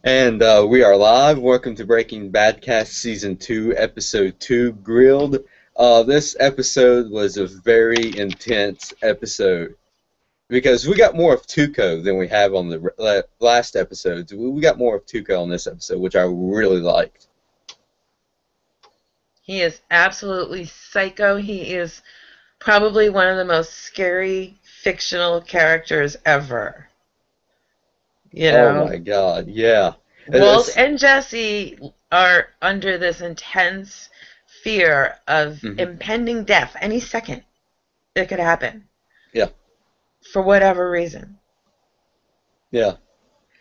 And we are live. Welcome to Breaking BadCast Season 2, Episode 2, Grilled. This episode was a very intense episode because we got more of Tuco than we have on the last episodes. We got more of Tuco on this episode, which I really liked. He is absolutely psycho. He is probably one of the most scary fictional characters ever. Oh my God, yeah. Walt and Jesse are under this intense fear of impending death any second. It could happen. Yeah. For whatever reason. Yeah.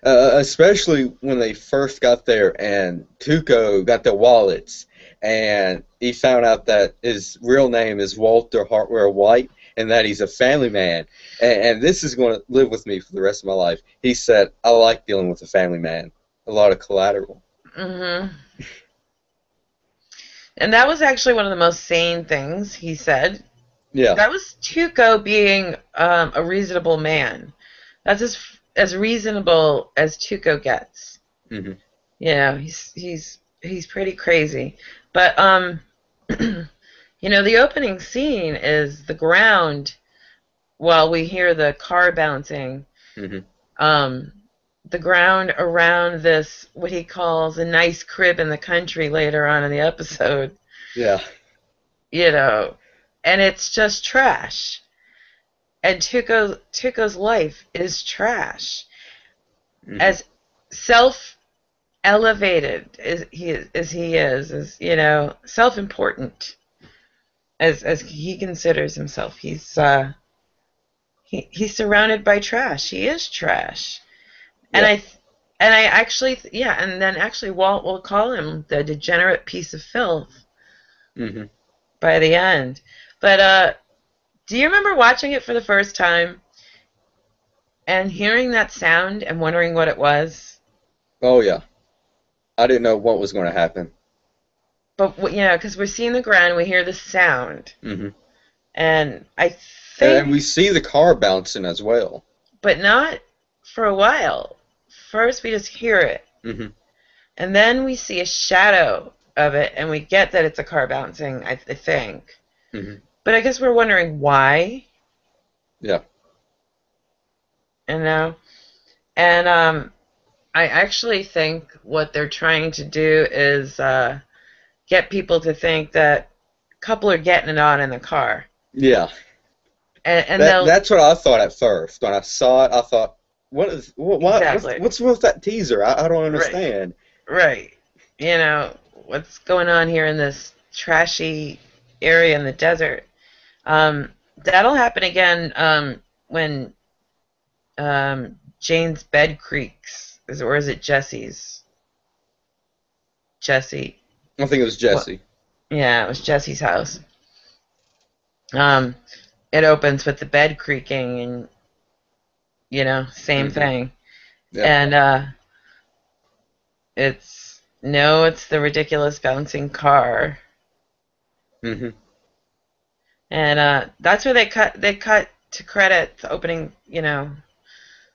Especially when they first got there and Tuco got the wallets and he found out that his real name is Walter Hartwell White and that he's a family man. And this is going to live with me for the rest of my life. He said, I like dealing with a family man. A lot of collateral. And that was actually one of the most sane things he said. Yeah. That was Tuco being a reasonable man. That's as reasonable as Tuco gets. You know, he's pretty crazy. But you know, the opening scene is the ground while we hear the car bouncing. The ground around this, what he calls a nice crib in the country later on in the episode. Yeah. You know, and it's just trash. And Tuco's life is trash. As self-elevated as he is, you know, self-important as he considers himself. He's surrounded by trash. He is trash. And I actually, and then actually Walt will call him the degenerate piece of filth by the end. But do you remember watching it for the first time and hearing that sound and wondering what it was? Oh, yeah. I didn't know what was going to happen. But, you know, because we're seeing the ground, we hear the sound. And I think... And we see the car bouncing as well. But not for a while. First, we just hear it. And then we see a shadow of it, and we get that it's a car bouncing, I think. But I guess we're wondering why. Yeah. You know? And I actually think what they're trying to do is get people to think that a couple are getting it on in the car. Yeah. And that's what I thought at first. When I saw it, I thought, what's wrong with that teaser? I don't understand. Right. You know, what's going on here in this trashy area in the desert? That'll happen again when Jane's bed creaks. Or is it Jesse's? Jesse. I think it was Jesse. Yeah, it was Jesse's house. It opens with the bed creaking and, you know, same thing. Yeah. And it's the ridiculous bouncing car. And that's where they cut to credit the opening, you know,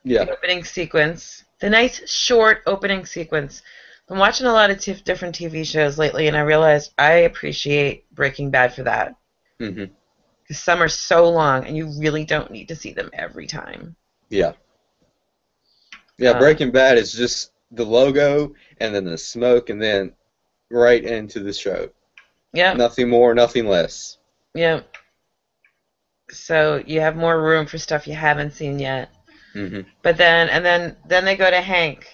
the opening sequence. The nice short opening sequence. I'm watching a lot of different TV shows lately, and I realized I appreciate Breaking Bad for that. Because some are so long, and you really don't need to see them every time. Yeah. Yeah, Breaking Bad is just the logo, and then the smoke, and then right into the show. Yeah. Nothing more, nothing less. Yeah. So you have more room for stuff you haven't seen yet. But then they go to Hank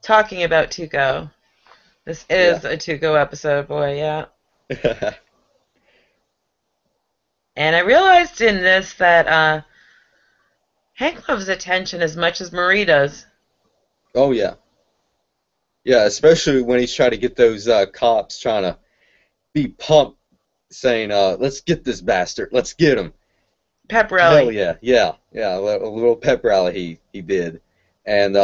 talking about Tuco. This is a Tuco episode, boy, yeah. And I realized in this that Hank loves attention as much as Marie does. Oh, yeah. Yeah, especially when he's trying to get those cops trying to be pumped, saying, let's get this bastard, let's get him. Pep rally. Hell yeah, a little pep rally he did. And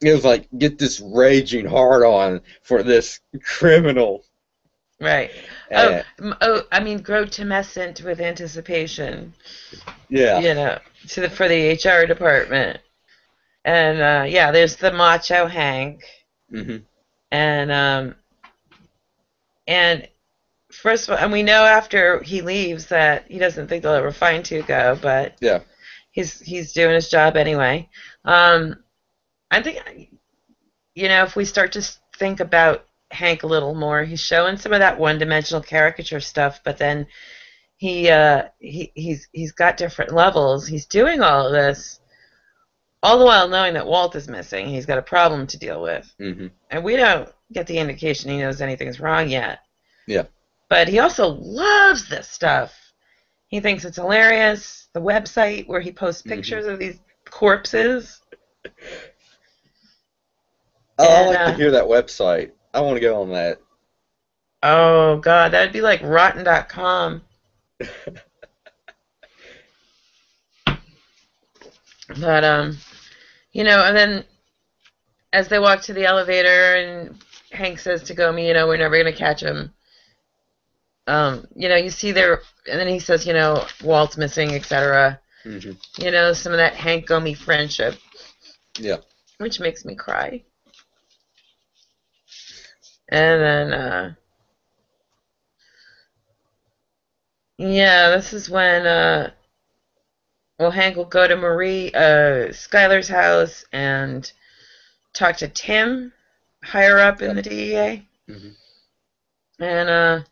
it was like, get this raging hard on for this criminal. Right. I mean, grow tumescent with anticipation. Yeah. You know, for the HR department. And, there's the macho Hank. Mm-hmm. And first of all, and we know after he leaves that he doesn't think they'll ever find Tuco, but Yeah. he's doing his job anyway. Um, I think, if we start to think about Hank a little more, he's showing some of that one-dimensional caricature stuff, but then he's got different levels. He's doing all of this, all the while knowing that Walt is missing. He's got a problem to deal with, and we don't get the indication he knows anything's wrong yet. Yeah. But he also loves this stuff. He thinks it's hilarious. The website where he posts pictures of these corpses. I'd like to hear that website. I want to go on that. Oh, God, that'd be like rotten.com. But, and then as they walk to the elevator and Hank says to Gomi, we're never going to catch him. You see there, and then he says, Walt's missing, etc. Some of that Hank Gomi friendship. Yeah. Which makes me cry. And then, this is when, Hank will go to Skylar's house and talk to Tim, higher up in the DEA. And,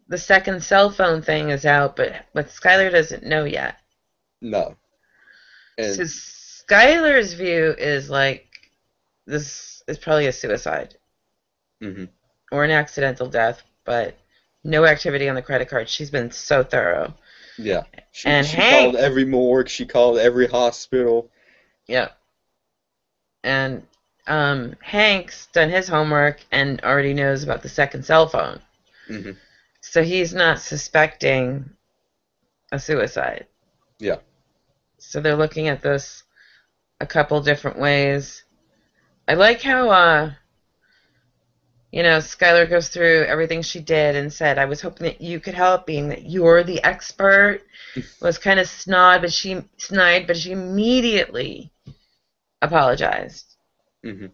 the second cell phone thing is out, but Skylar doesn't know yet. No. And so Skylar's view is like, this is probably a suicide. Or an accidental death, but no activity on the credit card. She's been so thorough. Yeah. She Hank called every morgue. She called every hospital. Yeah. And Hank's done his homework and already knows about the second cell phone. So he's not suspecting a suicide. Yeah. So they're looking at this a couple different ways. I like how, Skylar goes through everything she did and said, I was hoping that you could help, being that you're the expert. Was kind of snide, but she immediately apologized. During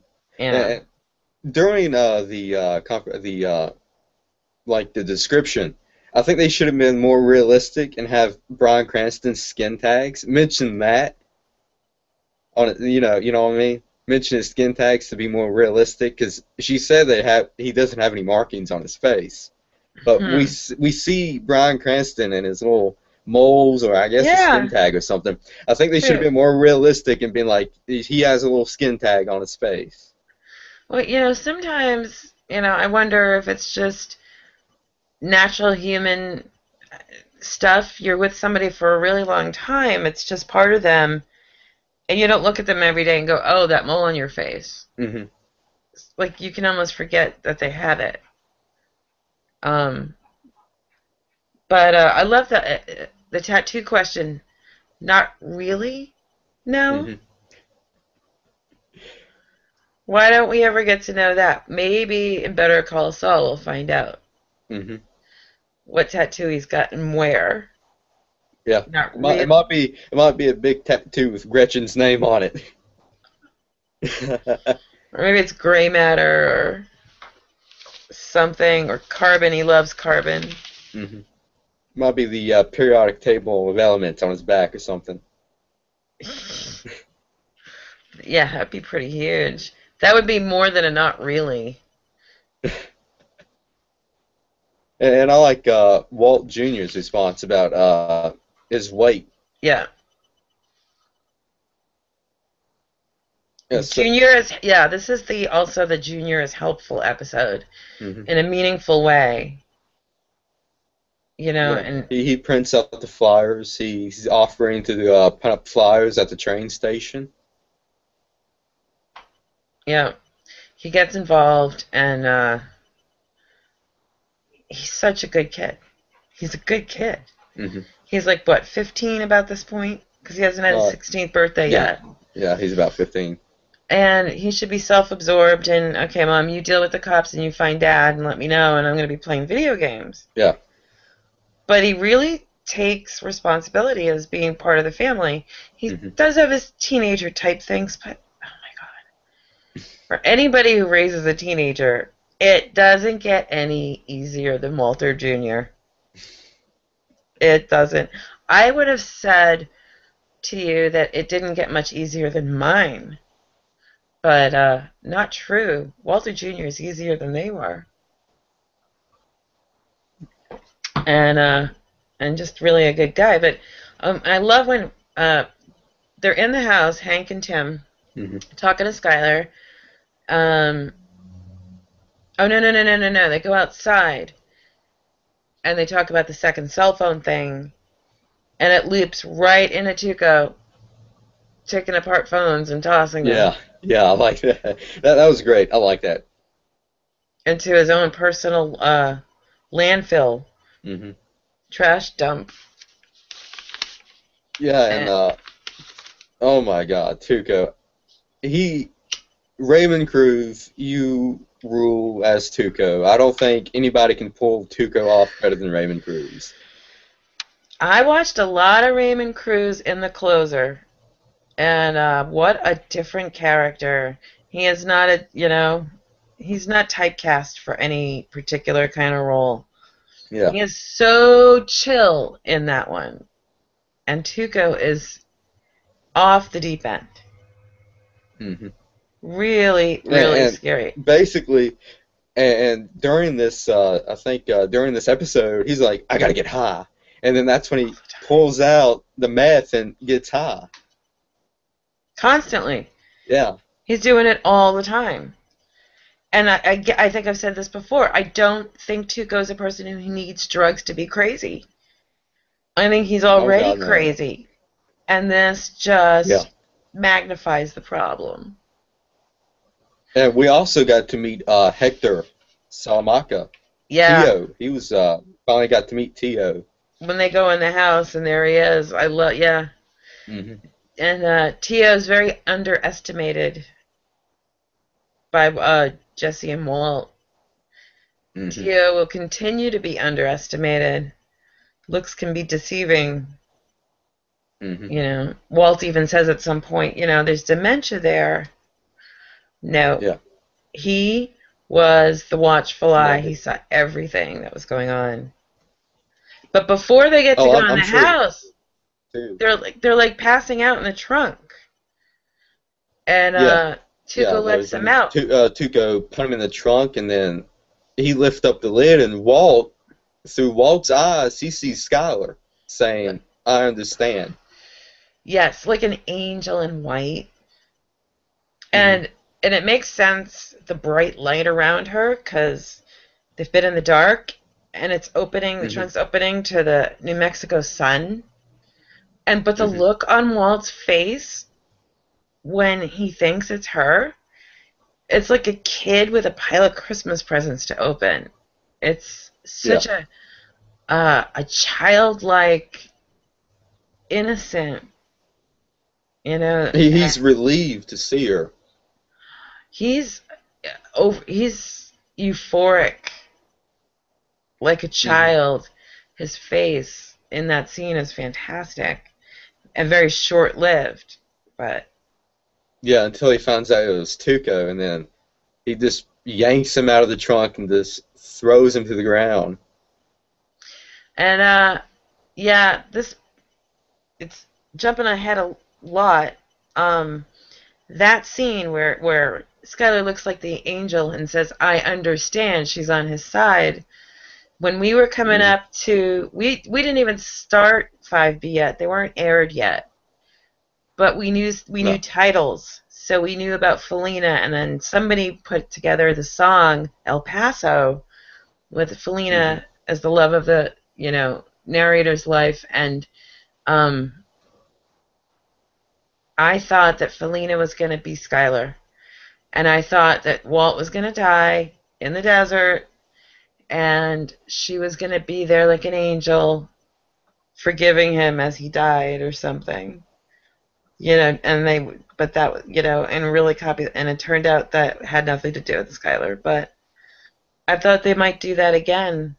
the description, I think they should have been more realistic and have Bryan Cranston's skin tags. Mention that on it, you know what I mean? Mention his skin tags to be more realistic, because she said he doesn't have any markings on his face, but we see Bryan Cranston and his little moles, or I guess a skin tag or something. I think they should have been more realistic and been like, he has a little skin tag on his face. Well, sometimes I wonder if it's just natural human stuff. You're with somebody for a really long time. It's just part of them. And you don't look at them every day and go, oh, that mole on your face. Like, you can almost forget that they had it. But I love the tattoo question. Not really? No? Why don't we ever get to know that? Maybe in Better Call Saul we'll find out. What tattoo he's got and where. Yeah, it might be a big tattoo with Gretchen's name on it. Or maybe it's gray matter or something, or carbon. He loves carbon. Might be the periodic table of elements on his back or something. Yeah, that'd be pretty huge. That would be more than a not really. And I like Walt Jr.'s response about his weight. Yeah. Yes, Junior is this is also the Junior is helpful episode in a meaningful way. And he prints out the flyers. He's offering to print up flyers at the train station. Yeah, he gets involved, and he's such a good kid. He's a good kid. He's like, what, 15 about this point? Because he hasn't had his 16th birthday yet. Yeah, he's about 15. And he should be self-absorbed and, okay, Mom, you deal with the cops and you find Dad and let me know, and I'm going to be playing video games. Yeah. But he really takes responsibility as being part of the family. He does have his teenager-type things, but, oh, my God. For anybody who raises a teenager, it doesn't get any easier than Walter Jr. It doesn't. I would have said to you that it didn't get much easier than mine. But not true. Walter Jr. is easier than they were. And just really a good guy. But I love when they're in the house, Hank and Tim, talking to Skylar. Oh, no. They go outside, and they talk about the second cell phone thing, and it leaps right into Tuco, taking apart phones and tossing them. Yeah, I like that. That was great. I like that. Into his own personal landfill. Trash dump. Yeah, and oh my God, Tuco. Raymond Cruz, you rule as Tuco. I don't think anybody can pull Tuco off better than Raymond Cruz. I watched a lot of Raymond Cruz in The Closer, and what a different character. He is not he's not typecast for any particular kind of role. Yeah. He is so chill in that one. And Tuco is off the deep end. Really, really scary. Basically, and during this, I think during this episode, he's like, I gotta get high. And then that's when he pulls out the meth and gets high. Constantly. Yeah. He's doing it all the time. And I think I've said this before. I don't think Tuco's a person who needs drugs to be crazy. I think he's already crazy. And this just magnifies the problem. And we also got to meet Hector Salamanca. Yeah. Tio. He was finally got to meet Tio. When they go in the house and there he is. And Tio's very underestimated by Jesse and Walt. Tio will continue to be underestimated. Looks can be deceiving. Walt even says at some point, there's dementia there. No. Yeah. He was the watchful eye. He saw everything that was going on. But before they get to go in the house, they're like passing out in the trunk. And Tuco lets them out. Tuco put him in the trunk, and then he lifts up the lid, and Walt, through Walt's eyes, he sees Skylar saying, I understand. Yes, like an angel in white. And it makes sense, the bright light around her, because they've been in the dark, and it's opening, the trunk's opening to the New Mexico sun. But the look on Walt's face when he thinks it's her, it's like a kid with a pile of Christmas presents to open. It's such a childlike, innocent, He's relieved to see her. He's euphoric, like a child. His face in that scene is fantastic and very short-lived, but yeah, until he finds out it was Tuco, and then he just yanks him out of the trunk and just throws him to the ground. And it's jumping ahead a lot. That scene where Skylar looks like the angel and says, I understand, she's on his side. When we were coming up to, we didn't even start 5B yet. They weren't aired yet. But we knew titles. So we knew about Felina, and then somebody put together the song El Paso with Felina as the love of the, narrator's life. And I thought that Felina was going to be Skylar. And I thought that Walt was going to die in the desert, and she was going to be there like an angel, forgiving him as he died or something. And really copy, and it turned out that had nothing to do with Skylar, but I thought they might do that again.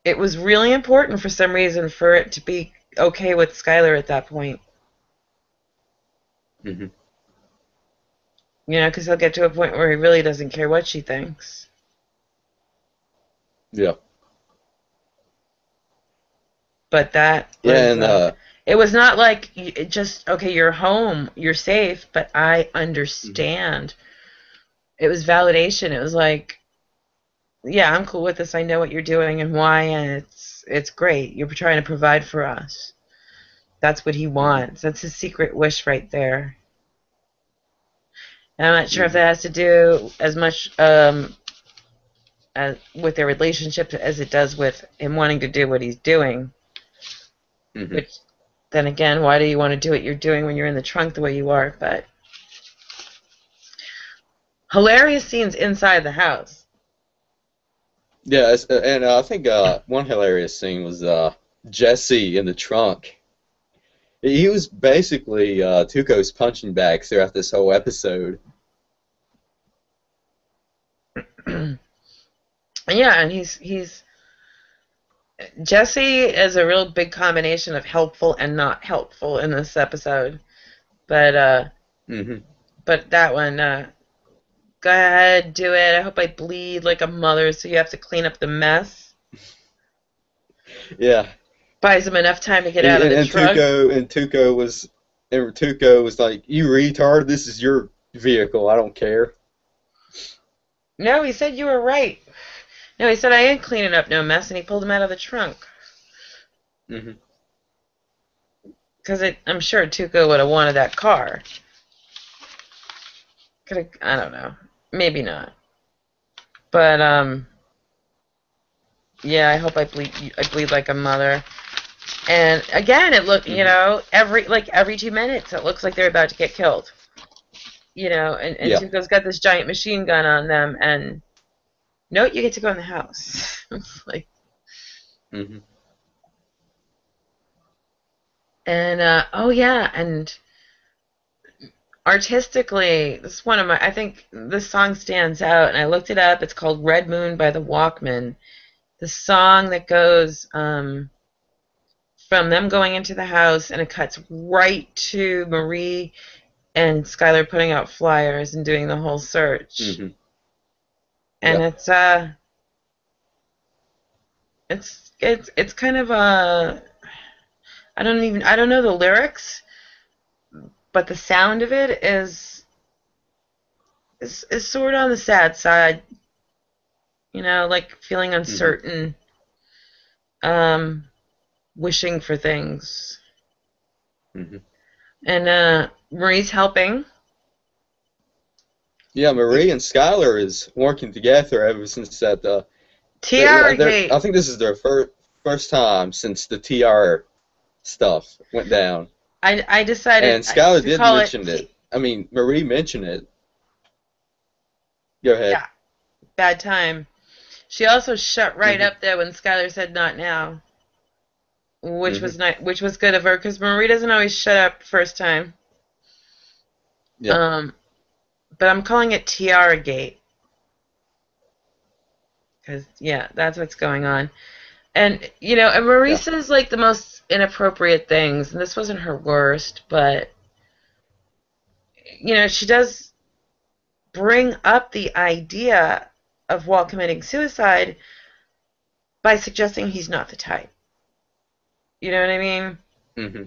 It was really important for some reason for it to be okay with Skylar at that point. You know, because he'll get to a point where he really doesn't care what she thinks. Yeah. But that Yeah, was, and it was not like, it just, okay, you're home, you're safe, but I mhm. understand. It was validation. It was like, yeah, I'm cool with this. I know what you're doing and why, and it's great. You're trying to provide for us. That's what he Mhm. wants. That's his secret wish right there. And I'm not sure if Mhm. that has to do as much with their relationship as it does with him wanting to do what he's doing. Mhm. Which, then again, why do you want to do what you're doing when you're in the trunk the way you are? But hilarious scenes inside the house. Yeah, and I think one hilarious scene was Jesse in the trunk. He was basically Tuco's punching bag throughout this whole episode. Yeah, and he's Jesse is a real big combination of helpful and not helpful in this episode. But Hmm. but that one, go ahead, do it. I hope I bleed like a mother, so you have to clean up the mess. Yeah, Buys him enough time to get and, out of and, the and trunk. Tuco was like, "You retard! This is your vehicle. I don't care." No, he said you were right. No, he said I ain't cleaning up no mess, and he pulled him out of the trunk. Hmm. Because I'm sure Tuco would have wanted that car. Could I don't know. Maybe not. But yeah, I hope I bleed like a mother. And again, it look, Hmm. every 2 minutes, it looks like they're about to get killed. And Yeah. Tuco's got this giant machine gun on them, and no, you get to go in the house. It's like, Hmm. and oh yeah, and artistically, this is one of my. I think this song stands out, and I looked it up. It's called "Red Moon" by the Walkmen. The song that goes from them going into the house, and it cuts right to Marie and Skylar putting out flyers and doing the whole search. Hmm. And Yeah. it's kind of I don't know the lyrics, but the sound of it is sort of on the sad side, like feeling Hmm. uncertain, um, wishing for things. Hmm. And Marie's helping. Yeah, Marie and Skylar is working together ever since that. Tiara I Gate. think this is their first time since the TR stuff went down. I decided And Skylar to did call it mention it. I mean, Marie mentioned it. Go ahead. yeah, bad time. She also shut right Hmm. up there when Skylar said not now, which Hmm. was not which was good of her because Marie doesn't always shut up first time. Yeah. Um, but I'm calling it Tiara Gate because yeah, that's what's going on. And and Marie Yeah. says like the most inappropriate things, and this wasn't her worst, but she does bring up the idea of Walt committing suicide by suggesting he's not the type. You know what I mean? Hmm.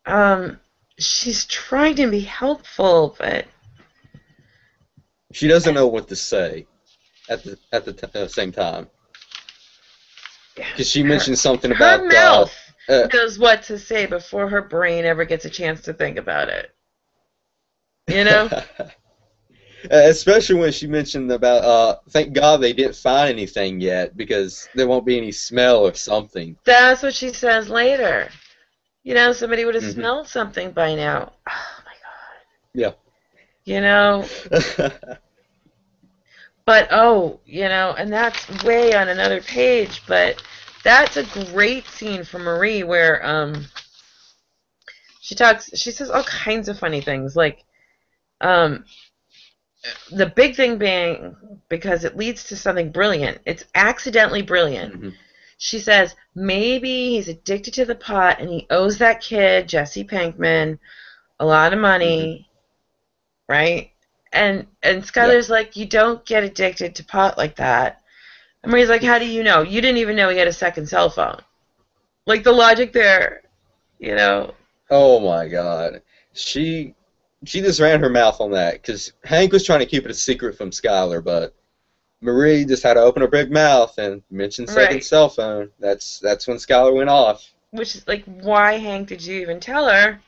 Um, she's trying to be helpful, but She doesn't know what to say at the same time because she her mentioned something her about mouth uh knows what to say before her brain ever gets a chance to think about it. You know? especially when she mentioned about thank God they didn't find anything yet because there won't be any smell or something. That's what she says later. Somebody would have Hmm. smelled something by now. Oh my god. Yeah. You know, but and that's way on another page, but that's a great scene for Marie where she says all kinds of funny things like um the big thing being because it leads to something brilliant. It's accidentally brilliant. Hmm. She says maybe he's addicted to the pot and he owes that kid, Jesse Pinkman, a lot of Hmm. money right? And Yeah. Skylar's like, you don't get addicted to pot like that. And Marie's like, how do you know? You didn't even know he had a second cell phone. Like the logic there, you know. Oh my God. She she just ran her mouth on that because Hank was trying to keep it a secret from Skylar, but Marie just had to open her big mouth and mention second Right. cell phone. That's when Skylar went off. Which is like, why, Hank, did you even tell her?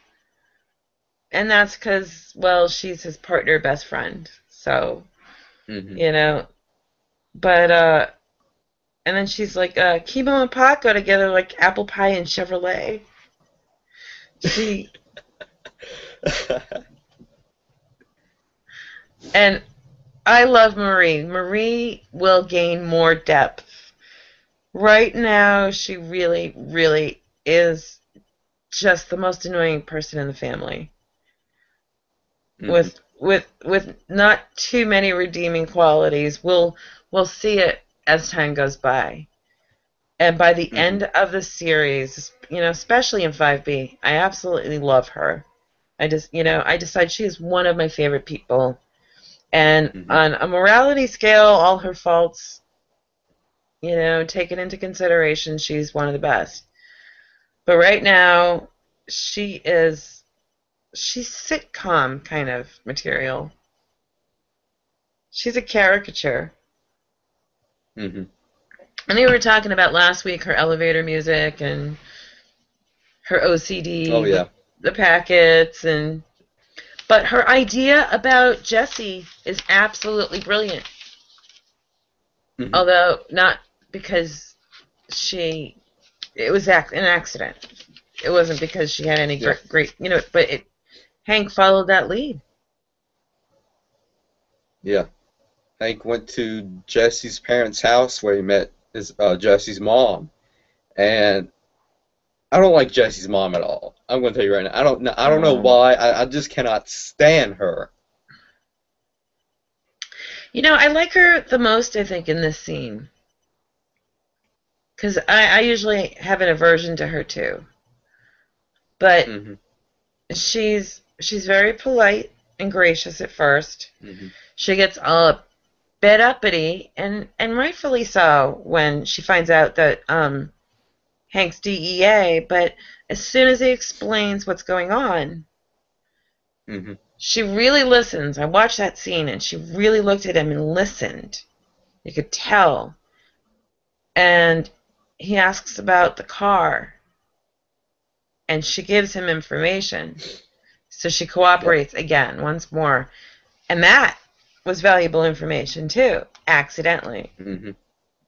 And that's because, well, she's his partner, best friend. So, Hmm. you know. But, and then she's like, Chemo and Pot go together like apple pie and Chevrolet. She, and I love Marie. Marie will gain more depth. Right now, she really, really is just the most annoying person in the family. Hmm. With not too many redeeming qualities. We'll see it as time goes by. And by the Hmm. end of the series, especially in 5B, I absolutely love her. I decide she is one of my favorite people. And Hmm. on a morality scale, all her faults, taken into consideration, she's one of the best. But right now, she is she's sitcom kind of material. She's a caricature. Hmm. And they were talking about last week her elevator music and her Oh OCD with yeah. the packets, and but her idea about Jesse is absolutely brilliant. Hmm. Although not because she it was an accident. It wasn't because she had any Yeah. great, but Hank followed that lead. Yeah. Hank went to Jesse's parents' house where he met his Jesse's mom, and I don't like Jesse's mom at all. I'm going to tell you right now. I don't know Oh. why. I just cannot stand her. I like her the most, I think, in this scene. Because I usually have an aversion to her, too. But Hmm. she's very polite and gracious at first. Hmm. She gets a bit uppity, and rightfully so, when she finds out that Hank's DEA. But as soon as he explains what's going on, Hmm. she really listens. I watched that scene, and she really looked at him and listened. You could tell. And he asks about the car, and she gives him information. So she Yep. cooperates again, once more. And that was valuable information, too, accidentally. Hmm.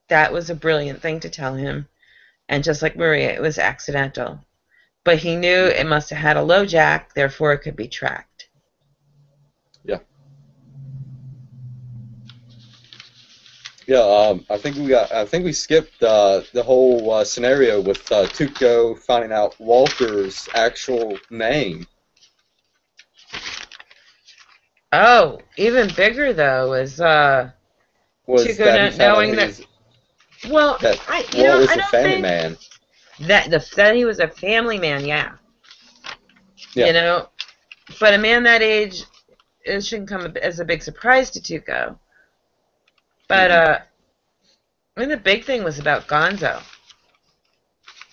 That was a brilliant thing to tell him. And just like Maria, it was accidental. But he knew Hmm. it must have had a low jack, therefore it could be tracked. Yeah. Yeah. I think we skipped the whole scenario with Tuco finding out Walter's actual name Oh, even bigger though is was Tuco that he not found out knowing he that. was Well, that I Walt was I a don't family think man. that he was a family man. Yeah, Yeah. you know, but a man that age, it shouldn't come as a big surprise to Tuco. But Hmm. I mean, the big thing was about Gonzo,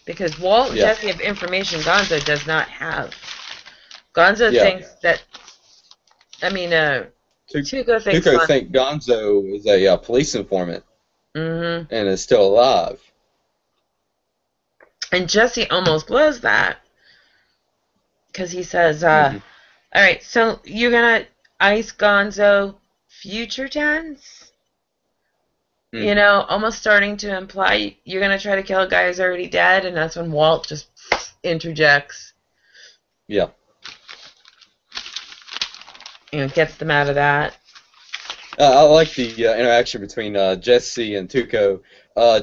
because Walt and Yeah. Jesse have information Gonzo does not have. Gonzo Yeah. thinks that. I mean, Tu- Tuco thinks Tuco Gonzo. think Gonzo is a police informant Mm-hmm. and is still alive. And Jesse almost blows that because he says, Hmm. "All right, so you're gonna ice Gonzo future tense." Hmm. Almost starting to imply you're gonna try to kill a guy who's already dead, and that's when Walt just interjects, Yeah. gets them out of that. I like the interaction between Jesse and Tuco.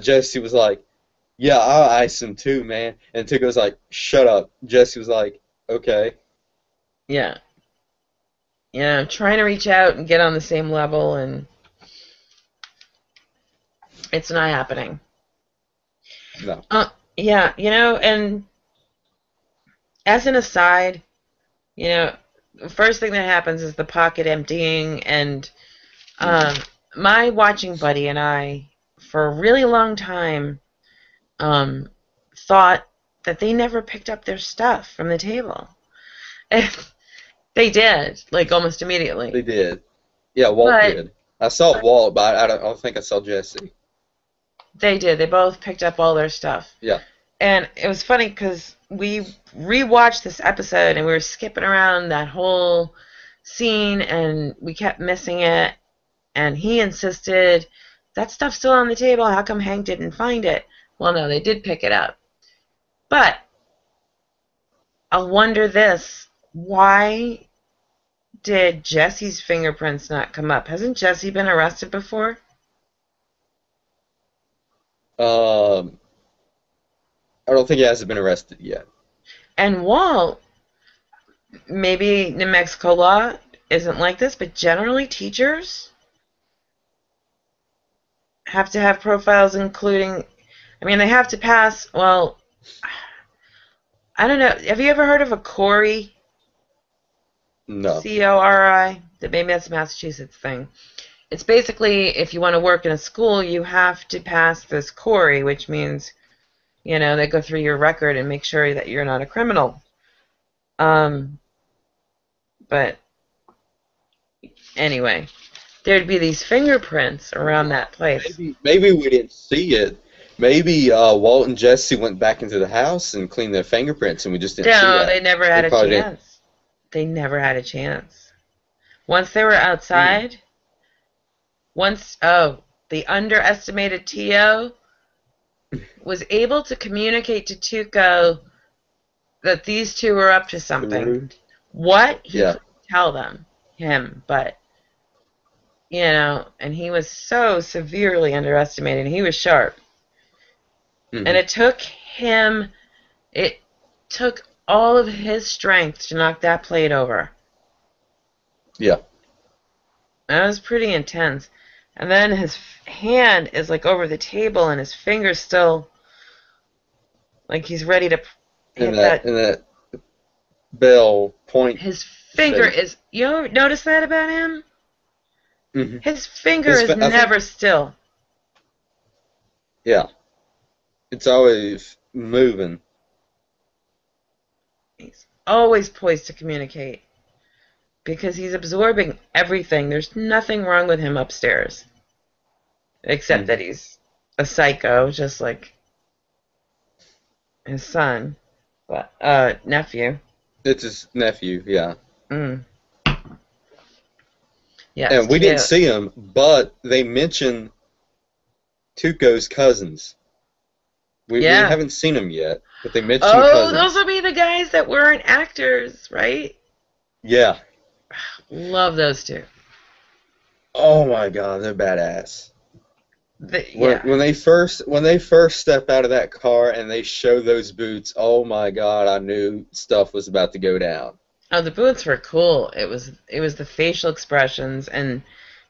Jesse was like, "Yeah, I'll ice him too, man," and Tuco was like, "Shut up." Jesse was like, "Okay." Yeah, trying to reach out and get on the same level, and it's not happening. No. Yeah, and as an aside, you know, first thing that happens is the pocket emptying, and Mm-hmm. my watching buddy and I, for a really long time, um, thought that they never picked up their stuff from the table. They did, like almost They immediately. did. Yeah, Walt But did. I saw Walt, but I don't think I saw Jesse. they did. They both picked up all their stuff. Yeah. And it was funny because we rewatched this episode and we were skipping around that whole scene and we kept missing it. And he insisted, that stuff's still on the table. How come Hank didn't find it? Well, no, they did pick it up. But I'll wonder this. Why did Jesse's fingerprints not come up? Hasn't Jesse been arrested before? Um, I don't think he hasn't been arrested yet. And Walt, maybe New Mexico law isn't like this, but generally teachers have to have profiles including, I mean, they have to pass, well, I don't know. Have you ever heard of a Cori? No. Cori? Maybe that's a Massachusetts thing. It's basically if you want to work in a school, you have to pass this Cori, which means, they go through your record and make sure that you're not a criminal. But anyway, there'd be these fingerprints around that place. Maybe we didn't see it. Maybe Walt and Jesse went back into the house and cleaned their fingerprints, and we just didn't see No, that. they never They had a probably didn't. chance. They never had a chance. Once they were Mm. outside, the underestimated Tio was able to communicate to Tuco that these two were up to something. Through. What? He Yeah. couldn't tell him, but, and he was so severely underestimated. He was sharp. And Hmm. it took all of his strength to knock that plate over. Yeah. That was pretty intense. And then his hand is like over the table and his finger's still like he's ready to And hit that. that bell point His finger shape. is, notice that about him? Hmm. His finger is I think. never still. Yeah. It's always moving. He's always poised to communicate because he's absorbing everything. There's nothing wrong with him upstairs except Hmm. that he's a psycho, just like his son, but nephew. It's his nephew. Yeah. Mm. Yes, And we didn't Tio. see him, but they mentioned Tuco's cousins. We Yeah. haven't seen them yet, but they mentioned Oh, those cousins. will be the guys that weren't actors, right? Yeah. Love those two. Oh my God, they're badass. Yeah. When they first step out of that car and they show those boots, oh my God, I knew stuff was about to go down. Oh, the boots were cool. It was the facial expressions and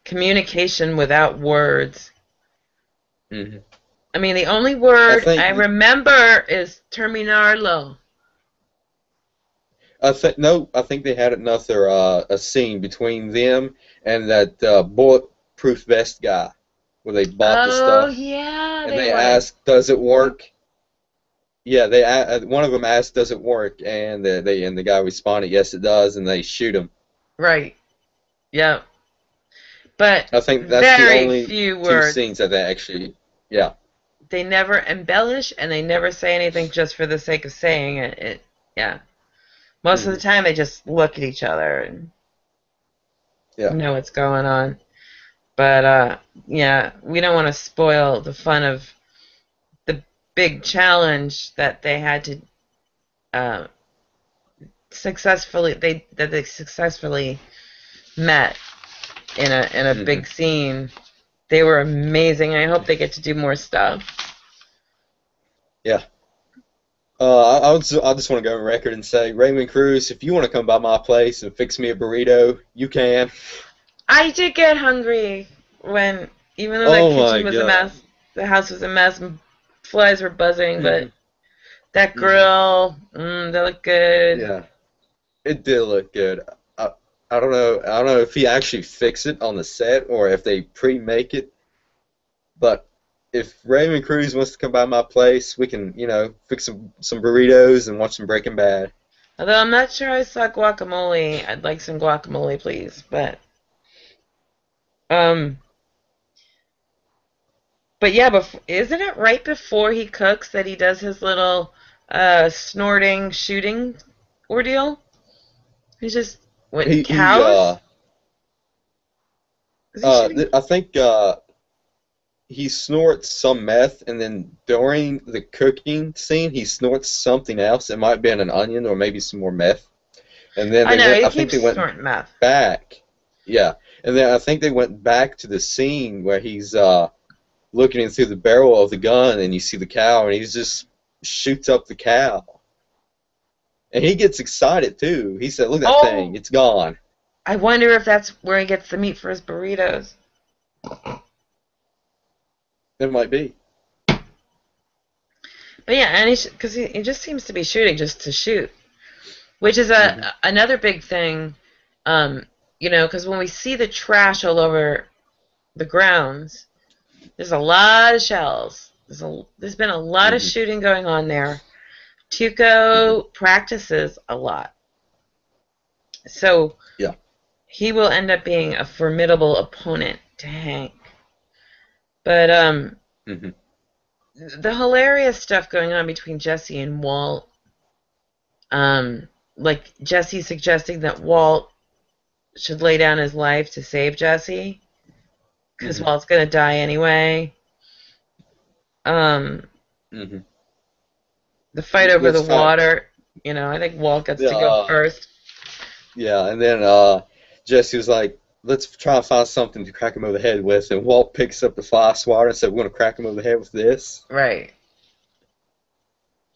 communication without words. Hmm. I mean, the only I word I think remember is terminarlo. I think they had another a scene between them and that bulletproof vest guy where they bought the Oh, stuff yeah, and they they wanted. asked, "Does it work?" Yeah, one of them asked, "Does it work?" And the guy responded, "Yes, it does," and they shoot him. Right. Yep. But I think that's the very only few two words. scenes that they actually, yeah. They never embellish and they never say anything just for the sake of saying it. Yeah. Most of the Hmm. time they just look at each other and Yeah. know what's going on. But yeah, we don't want to spoil the fun of the big challenge that they had to uh, successfully met in a Hmm. big scene. They were amazing. I hope they get to do more stuff. Yeah. I just want to go on record and say, Raymond Cruz, if you want to come by my place and fix me a burrito, you can. I did get hungry when, even though that Oh my kitchen was a God. mess, the house was a mess, and flies were buzzing, but Hmm. that Hmm. grill, that looked good. Yeah, it did look good. I don't know. I don't know if he actually fixed it on the set or if they pre-make it. But if Raymond Cruz wants to come by my place, we can, fix some burritos and watch some Breaking Bad. Although I'm not sure I saw guacamole. I'd like some guacamole, please. Um, but yeah, isn't it right before he cooks that he does his little snorting shooting ordeal? He's just what He cows? Is he shooting? I think he snorts some meth, and then during the cooking scene, he snorts something else. It might be an onion or maybe some more meth. And then I know he I think keeps they went snorting meth. back. Yeah. And then I think they went back to the scene where he's looking through the barrel of the gun, and you see the cow, and he just shoots up the cow. And he gets excited, too. He said, look at that thing. It's gone. I wonder if that's where he gets the meat for his burritos. It might be. But yeah, and because he just seems to be shooting just to shoot, which is another big thing, because when we see the trash all over the grounds, there's a lot of shells. There's been a lot of shooting going on there. Tuco practices a lot, so yeah, he will end up being a formidable opponent to Hank. But the hilarious stuff going on between Jesse and Walt, like Jesse suggesting that Walt should lay down his life to save Jesse, because Walt's gonna die anyway. The fight over the water, I think Walt gets to go first. Yeah, and then Jesse was like, let's try and find something to crack him over the head with, and Walt picks up the fly swatter and said, we're going to crack him over the head with this. Right.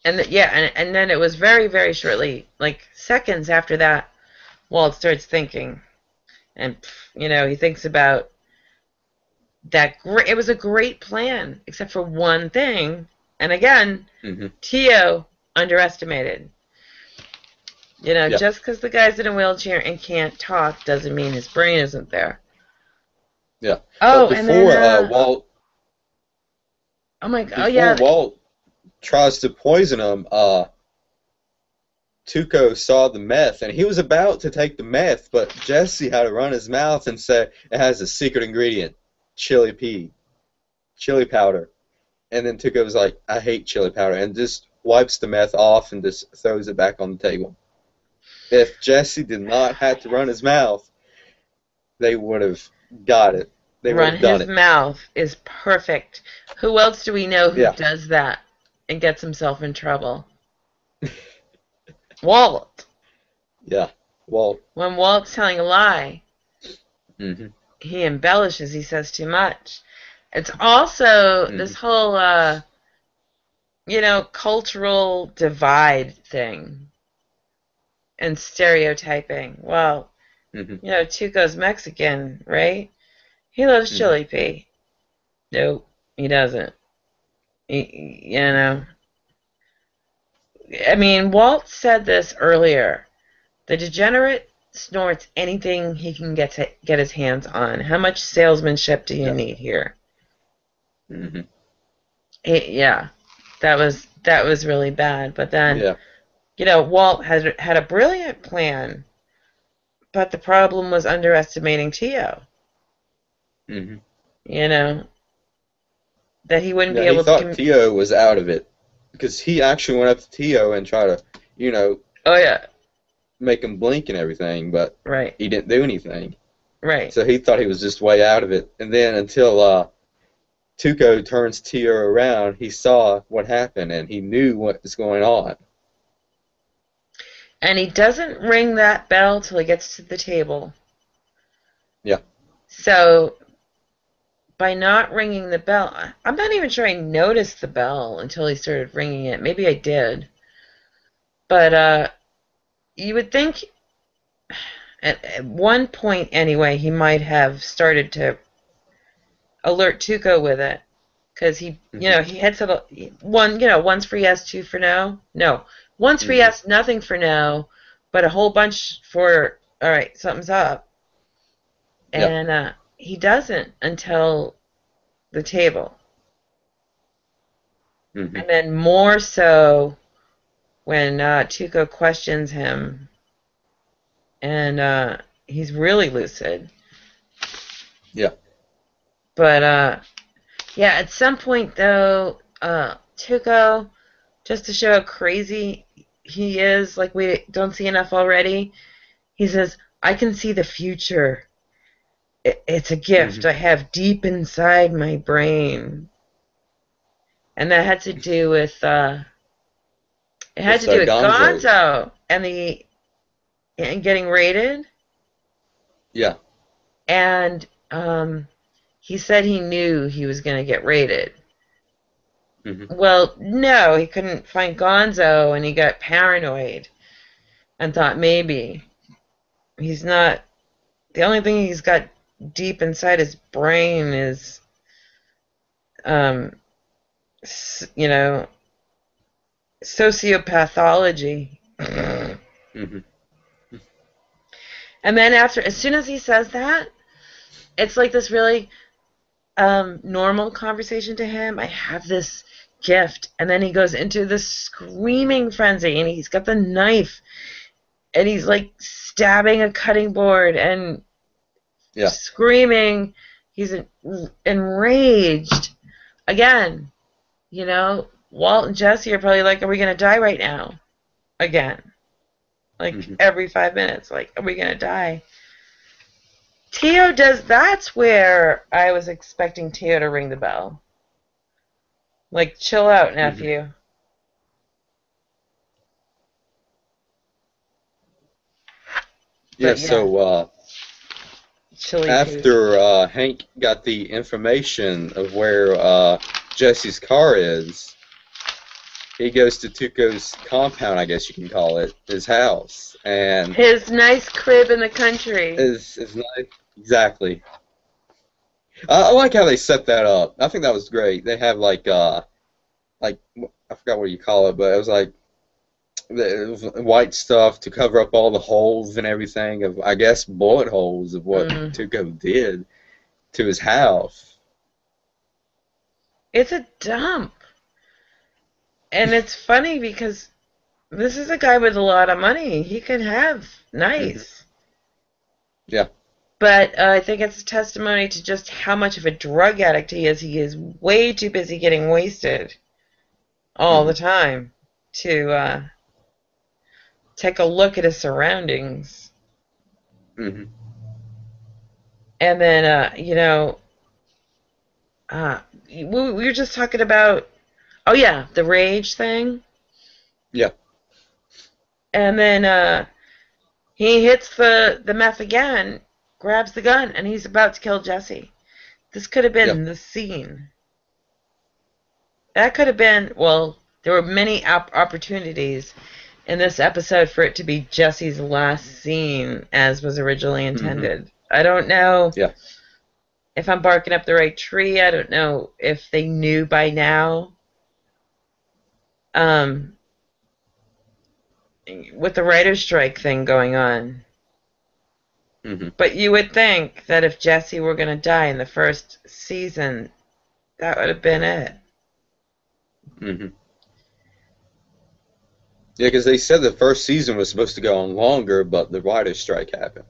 And and then it was very, very shortly, like seconds after that, Walt starts thinking. And, he thinks about that. It was a great plan, except for one thing. And again, Tio underestimated. Just because the guy's in a wheelchair and can't talk doesn't mean his brain isn't there. Yeah. Oh, before, and then Walt. Oh my God! Before yeah. Walt tries to poison him, Tuco saw the meth, and he was about to take the meth, but Jesse had to run his mouth and say it has a secret ingredient, chili powder. And then Tuco was like, I hate chili powder, and just wipes the meth off and just throws it back on the table. If Jesse did not have to run his mouth, they would have got it. They would have done it. Run his mouth is perfect. Who else do we know who does that and gets himself in trouble? Walt. Yeah, Walt. When Walt's telling a lie, he embellishes. He says too much. It's also this whole, cultural divide thing and stereotyping. Well, Tuco's Mexican, right? He loves chili pea. Nope, he doesn't. I mean, Walt said this earlier. The degenerate snorts anything he can get his hands on. How much salesmanship do you need here? That was really bad. But then, Walt had a brilliant plan, but the problem was underestimating Tio. That he wouldn't be able to. He thought Tio was out of it because he actually went up to Tio and tried to, make him blink and everything, but he didn't do anything. Right. So he thought he was just way out of it, and then until Tuco turns Tio around, he saw what happened, and he knew what was going on. And he doesn't ring that bell till he gets to the table. Yeah. So, by not ringing the bell, I'm not even sure I noticed the bell until he started ringing it. Maybe I did. But, you would think, at one point anyway, he might have started to alert Tuco with it, because he had said once for yes, two for no. No, once for yes, nothing for no, but a whole bunch for all right, something's up. Yeah. And he doesn't until the table. Mm-hmm. And then more so when Tuco questions him, and he's really lucid. Yeah. But yeah, at some point though, Tuco, just to show how crazy he is, like we don't see enough already, he says, "I can see the future. It's a gift Mm-hmm. I have deep inside my brain." And that had to do with it had With to do with Gonzo. Gonzo and the and getting raided. Yeah. And he said he knew he was going to get raided. Mm-hmm. Well, no, he couldn't find Gonzo, and he got paranoid and thought maybe he's not. The only thing he's got deep inside his brain is, um, you know, sociopathology. Mm-hmm. And then as soon as he says that, it's like this really normal conversation to him. I have this gift, and then he goes into this screaming frenzy, and he's got the knife, and he's like stabbing a cutting board and screaming. He's enraged. Again, Walt and Jesse are probably like, "Are we gonna die right now?" Again, like every 5 minutes, like, "Are we gonna die?" Tio does. That's where I was expecting Tio to ring the bell. Like, chill out, nephew. Mm-hmm. Yeah. But yeah, So chili pooch. after Hank got the information of where Jesse's car is, he goes to Tuco's compound, I guess you can call it, his house, and His nice crib in the country. is nice. Exactly. I like how they set that up. I think that was great. They have like I forgot what you call it, but it was like white stuff to cover up all the holes and everything of, I guess, bullet holes of what Tuco did to his house. It's a dump. And it's funny because this is a guy with a lot of money. He can have nice. Yeah. But I think it's a testimony to just how much of a drug addict he is. He is way too busy getting wasted all the time to take a look at his surroundings. And then, we were just talking about, oh yeah, the rage thing. Yeah. And then he hits the meth again, grabs the gun, and he's about to kill Jesse. This could have been the scene. That could have been, well, there were many opportunities in this episode for it to be Jesse's last scene, as was originally intended. I don't know if I'm barking up the right tree. I don't know if they knew by now. With the writer's strike thing going on. But you would think that if Jesse were going to die in the first season, that would have been it. Yeah, because they said the first season was supposed to go on longer, but the writer's strike happened.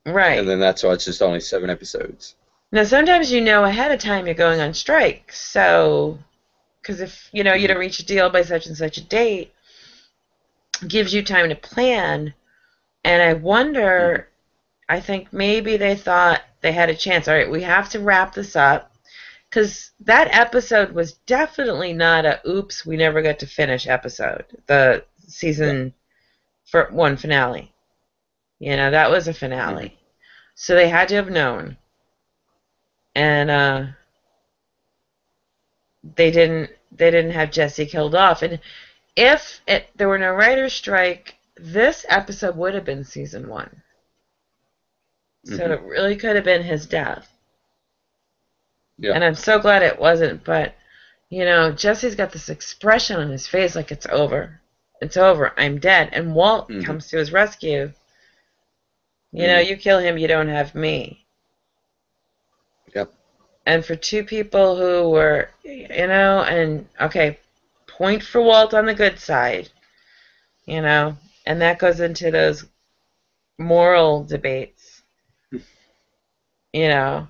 Right. And then that's why it's just only 7 episodes. Now, sometimes you know ahead of time you're going on strike, so, because if, you don't reach a deal by such and such a date, it gives you time to plan, and I wonder, I think maybe they thought they had a chance. All right, we have to wrap this up, because that episode was definitely not a oops, we never got to finish episode, the season 1 finale. That was a finale. So they had to have known. And they didn't have Jesse killed off. And if there were no writer's strike, this episode would have been season 1. So it really could have been his death. Yeah. And I'm so glad it wasn't, but Jesse's got this expression on his face like it's over. It's over. I'm dead. And Walt comes to his rescue. You know, you kill him, you don't have me. Yep. And for two people who were, you know, and okay, point for Walt on the good side, you know, and that goes into those moral debates. You know,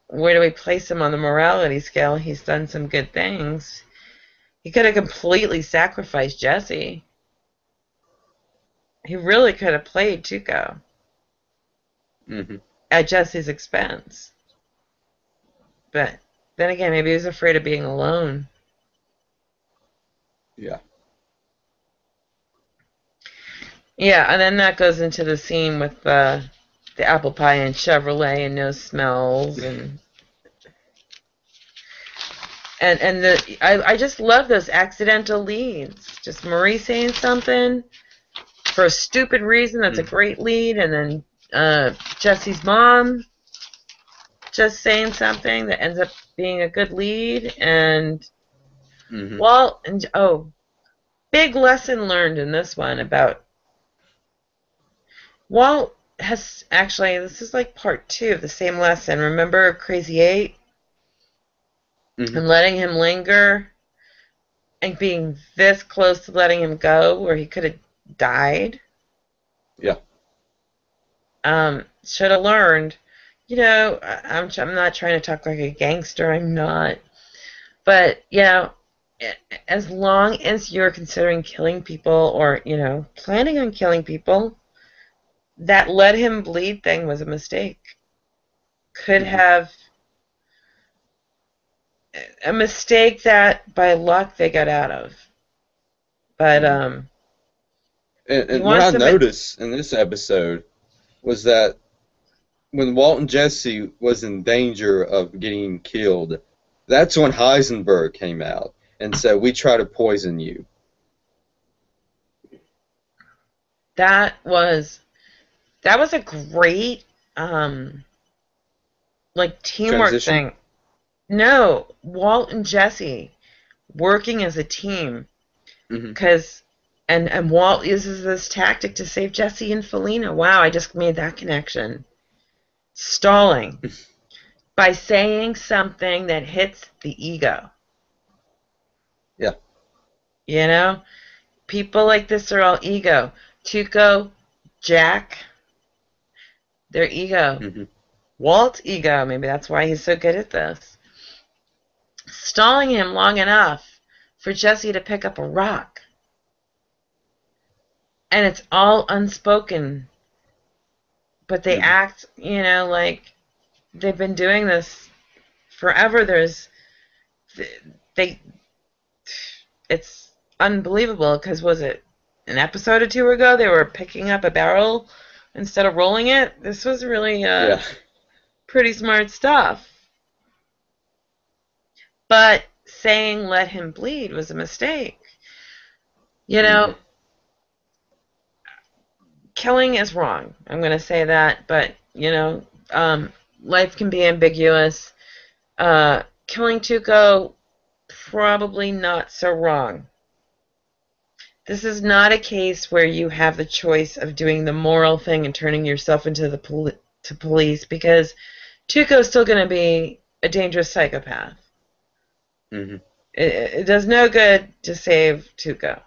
where do we place him on the morality scale? He's done some good things. He could have completely sacrificed Jesse. He really could have played Tuco at Jesse's expense. But then again, maybe he was afraid of being alone. Yeah. Yeah, and then that goes into the scene with the apple pie and Chevrolet and no smells and I just love those accidental leads. Just Marie saying something for a stupid reason that's a great lead, and then Jesse's mom just saying something that ends up being a good lead, and Walt and big lesson learned in this one about Walt has actually, this is like part 2 of the same lesson. Remember Crazy 8? And letting him linger and being this close to letting him go where he could have died. Yeah. Should have learned. You know, I'm not trying to talk like a gangster. I'm not. But, you know, as long as you're considering killing people or, you know, planning on killing people, that let him bleed thing was a mistake. Could have a mistake that by luck they got out of. But and what I noticed in this episode was that when Walt and Jesse was in danger of getting killed, that's when Heisenberg came out and said, "We try to poison you." That was a great like teamwork Transition? thing. No, Walt and Jesse working as a team, because and Walt uses this tactic to save Jesse and Felina. Wow, I just made that connection. Stalling by saying something that hits the ego. Yeah. You know, people like this are all ego. Tuco, Jack, their ego. Walt's ego, maybe that's why he's so good at this. Stalling him long enough for Jesse to pick up a rock. And it's all unspoken. But they act, you know, like they've been doing this forever. It's unbelievable, because was it an episode or 2 ago they were picking up a barrel instead of rolling it? This was really pretty smart stuff. But saying let him bleed was a mistake. You know, killing is wrong. I'm going to say that, but, you know, life can be ambiguous. Killing Tuco, probably not so wrong. This is not a case where you have the choice of doing the moral thing and turning yourself into the police, because Tuco's still going to be a dangerous psychopath. It does no good to save Tuco.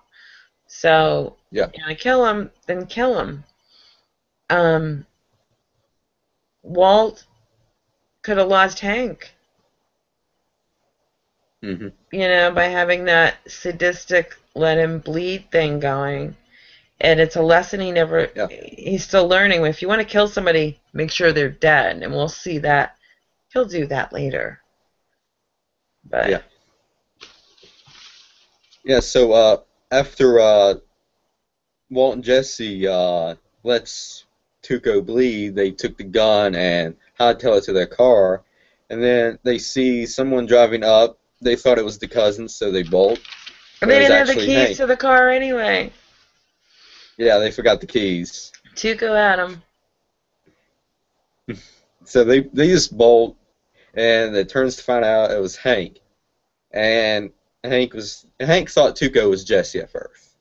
So, you want to kill him, then kill him. Walt could have lost Hank. You know, by having that sadistic let him bleed thing going. And it's a lesson he's still learning. If you want to kill somebody, make sure they're dead. And we'll see that. He'll do that later. But so after Walt and Jesse lets Tuco bleed, they took the gun and hightail it to their car, and then they see someone driving up. They thought it was the cousins, so they bolt. But they didn't have the keys to the car anyway. Yeah, they forgot the keys. Tuco had them. So they just bolt, and it turns to find out it was Hank. And Hank thought Tuco was Jesse at first.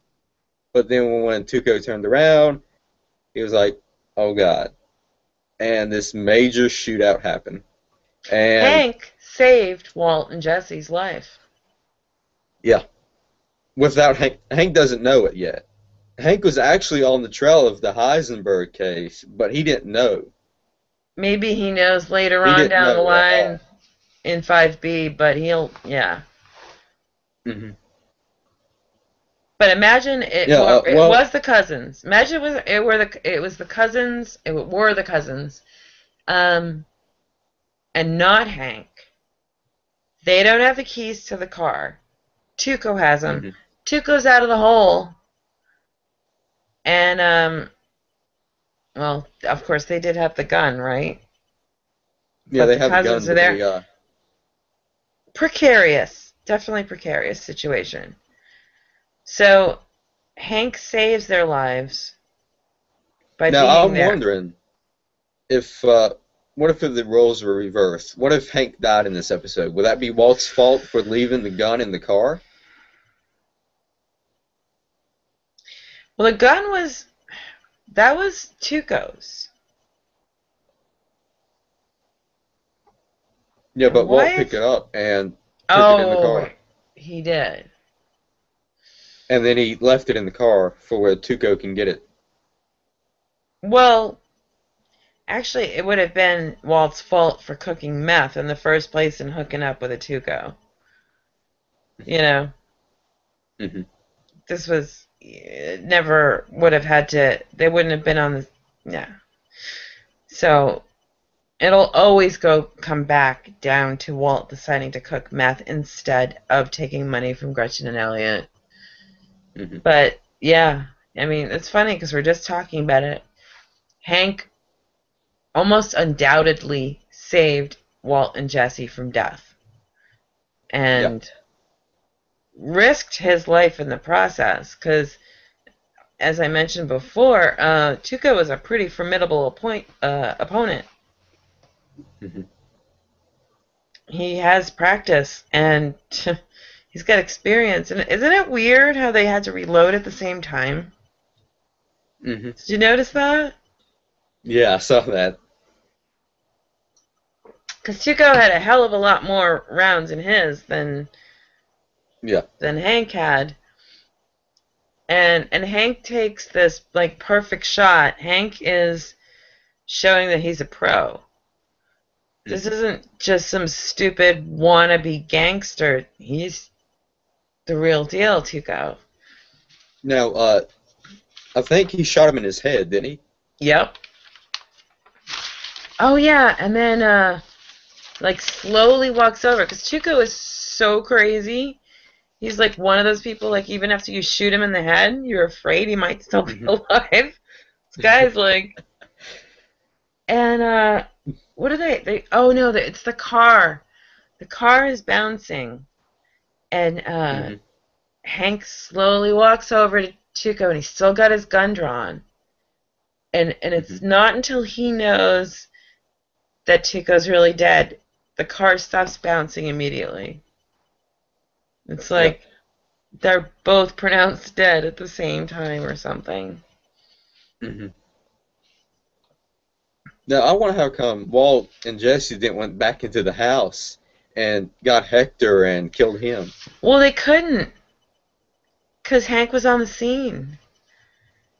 But then when Tuco turned around, he was like, "Oh God." and this major shootout happened. And Hank saved Walt and Jesse's life. yeah, without Hank doesn't know it yet. Hank was actually on the trail of the Heisenberg case, but he didn't know. Maybe he knows later He on didn't down the know at line all. in 5B, but yeah. Hmm. But imagine Yeah. it was the cousins. Imagine it was the cousins. It were the cousins, um, and not Hank. They don't have the keys to the car. Tuco has them. Hmm. Tuco's out of the hole, and well, of course they did have the gun, right? Yeah, But they the have the cousins gun, are but there. Precarious, definitely precarious situation. So Hank saves their lives by now being I'm there. wondering if what if the roles were reversed? What if Hank died in this episode? Would that be Walt's fault for leaving the gun in the car? Well, the gun that was Tuco's. Yeah, but Walt Why picked is it up and took it in the Oh, car. he did. And then he left it in the car for where Tuco can get it. Well, actually, it would have been Walt's fault for cooking meth in the first place and hooking up with a Tuco. You know, Hmm. this was never would have had to. They wouldn't have been on the. Yeah. So it'll always come back down to Walt deciding to cook meth instead of taking money from Gretchen and Elliot. Hmm. But yeah, I mean, it's funny because we're just talking about it. Hank almost undoubtedly saved Walt and Jesse from death Yeah. and risked his life in the process because, as I mentioned before, Tuco was a pretty formidable opponent. Hmm. He has practice and he's got experience. And isn't it weird how they had to reload at the same time? Hmm. Did you notice that? Yeah, I saw that. Because Tuco had a hell of a lot more rounds in his Yeah. than Hank had. And Hank takes this like perfect shot. Hank is showing that he's a pro. This Hmm. isn't just some stupid wannabe gangster. He's the real deal, Tuco. Now, I think he shot him in his head, didn't he? Yep. Oh yeah, and then like slowly walks over because Tuco is so crazy. He's like one of those people like even after you shoot him in the head, you're afraid he might still be Hmm. alive. This guy's like, and what are they? Oh no, it's the car. The car is bouncing, and Hmm. Hank slowly walks over to Tuco, and he's still got his gun drawn. And Hmm. it's not until he knows that Tuco's really dead, the car stops bouncing immediately. It's Yeah. like they're both pronounced dead at the same time or something. Hmm. Now, I wonder how come Walt and Jesse didn't went back into the house and got Hector and killed him. Well, they couldn't, because Hank was on the scene.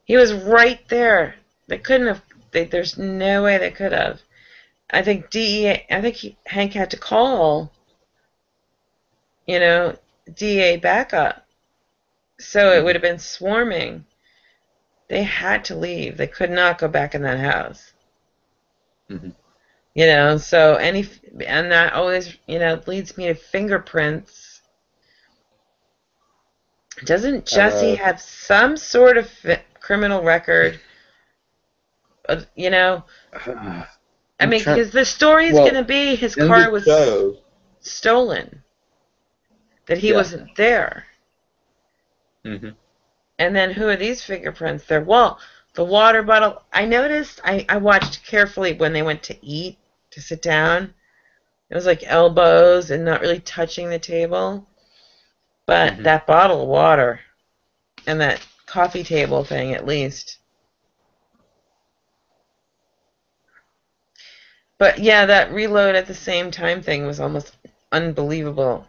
He was right there. They couldn't have. There's no way they could have. I think DEA. I think Hank had to call, you know, DEA backup. So it would Hmm. have been swarming. They had to leave. They could not go back in that house. Hmm. So and that always, leads me to fingerprints. Doesn't Jesse Uh, have some sort of criminal record? uh, You know, I I'm mean, trying. because the story is going Well, to be his in the car was show, stolen, that he yeah. wasn't there. Hmm. And then who are these fingerprints? The water bottle. I noticed, I watched carefully when they went to eat, to sit down. It was like elbows and not really touching the table. But Hmm. that bottle of water and that coffee table thing, at least. But yeah, that reload at the same time thing was almost unbelievable.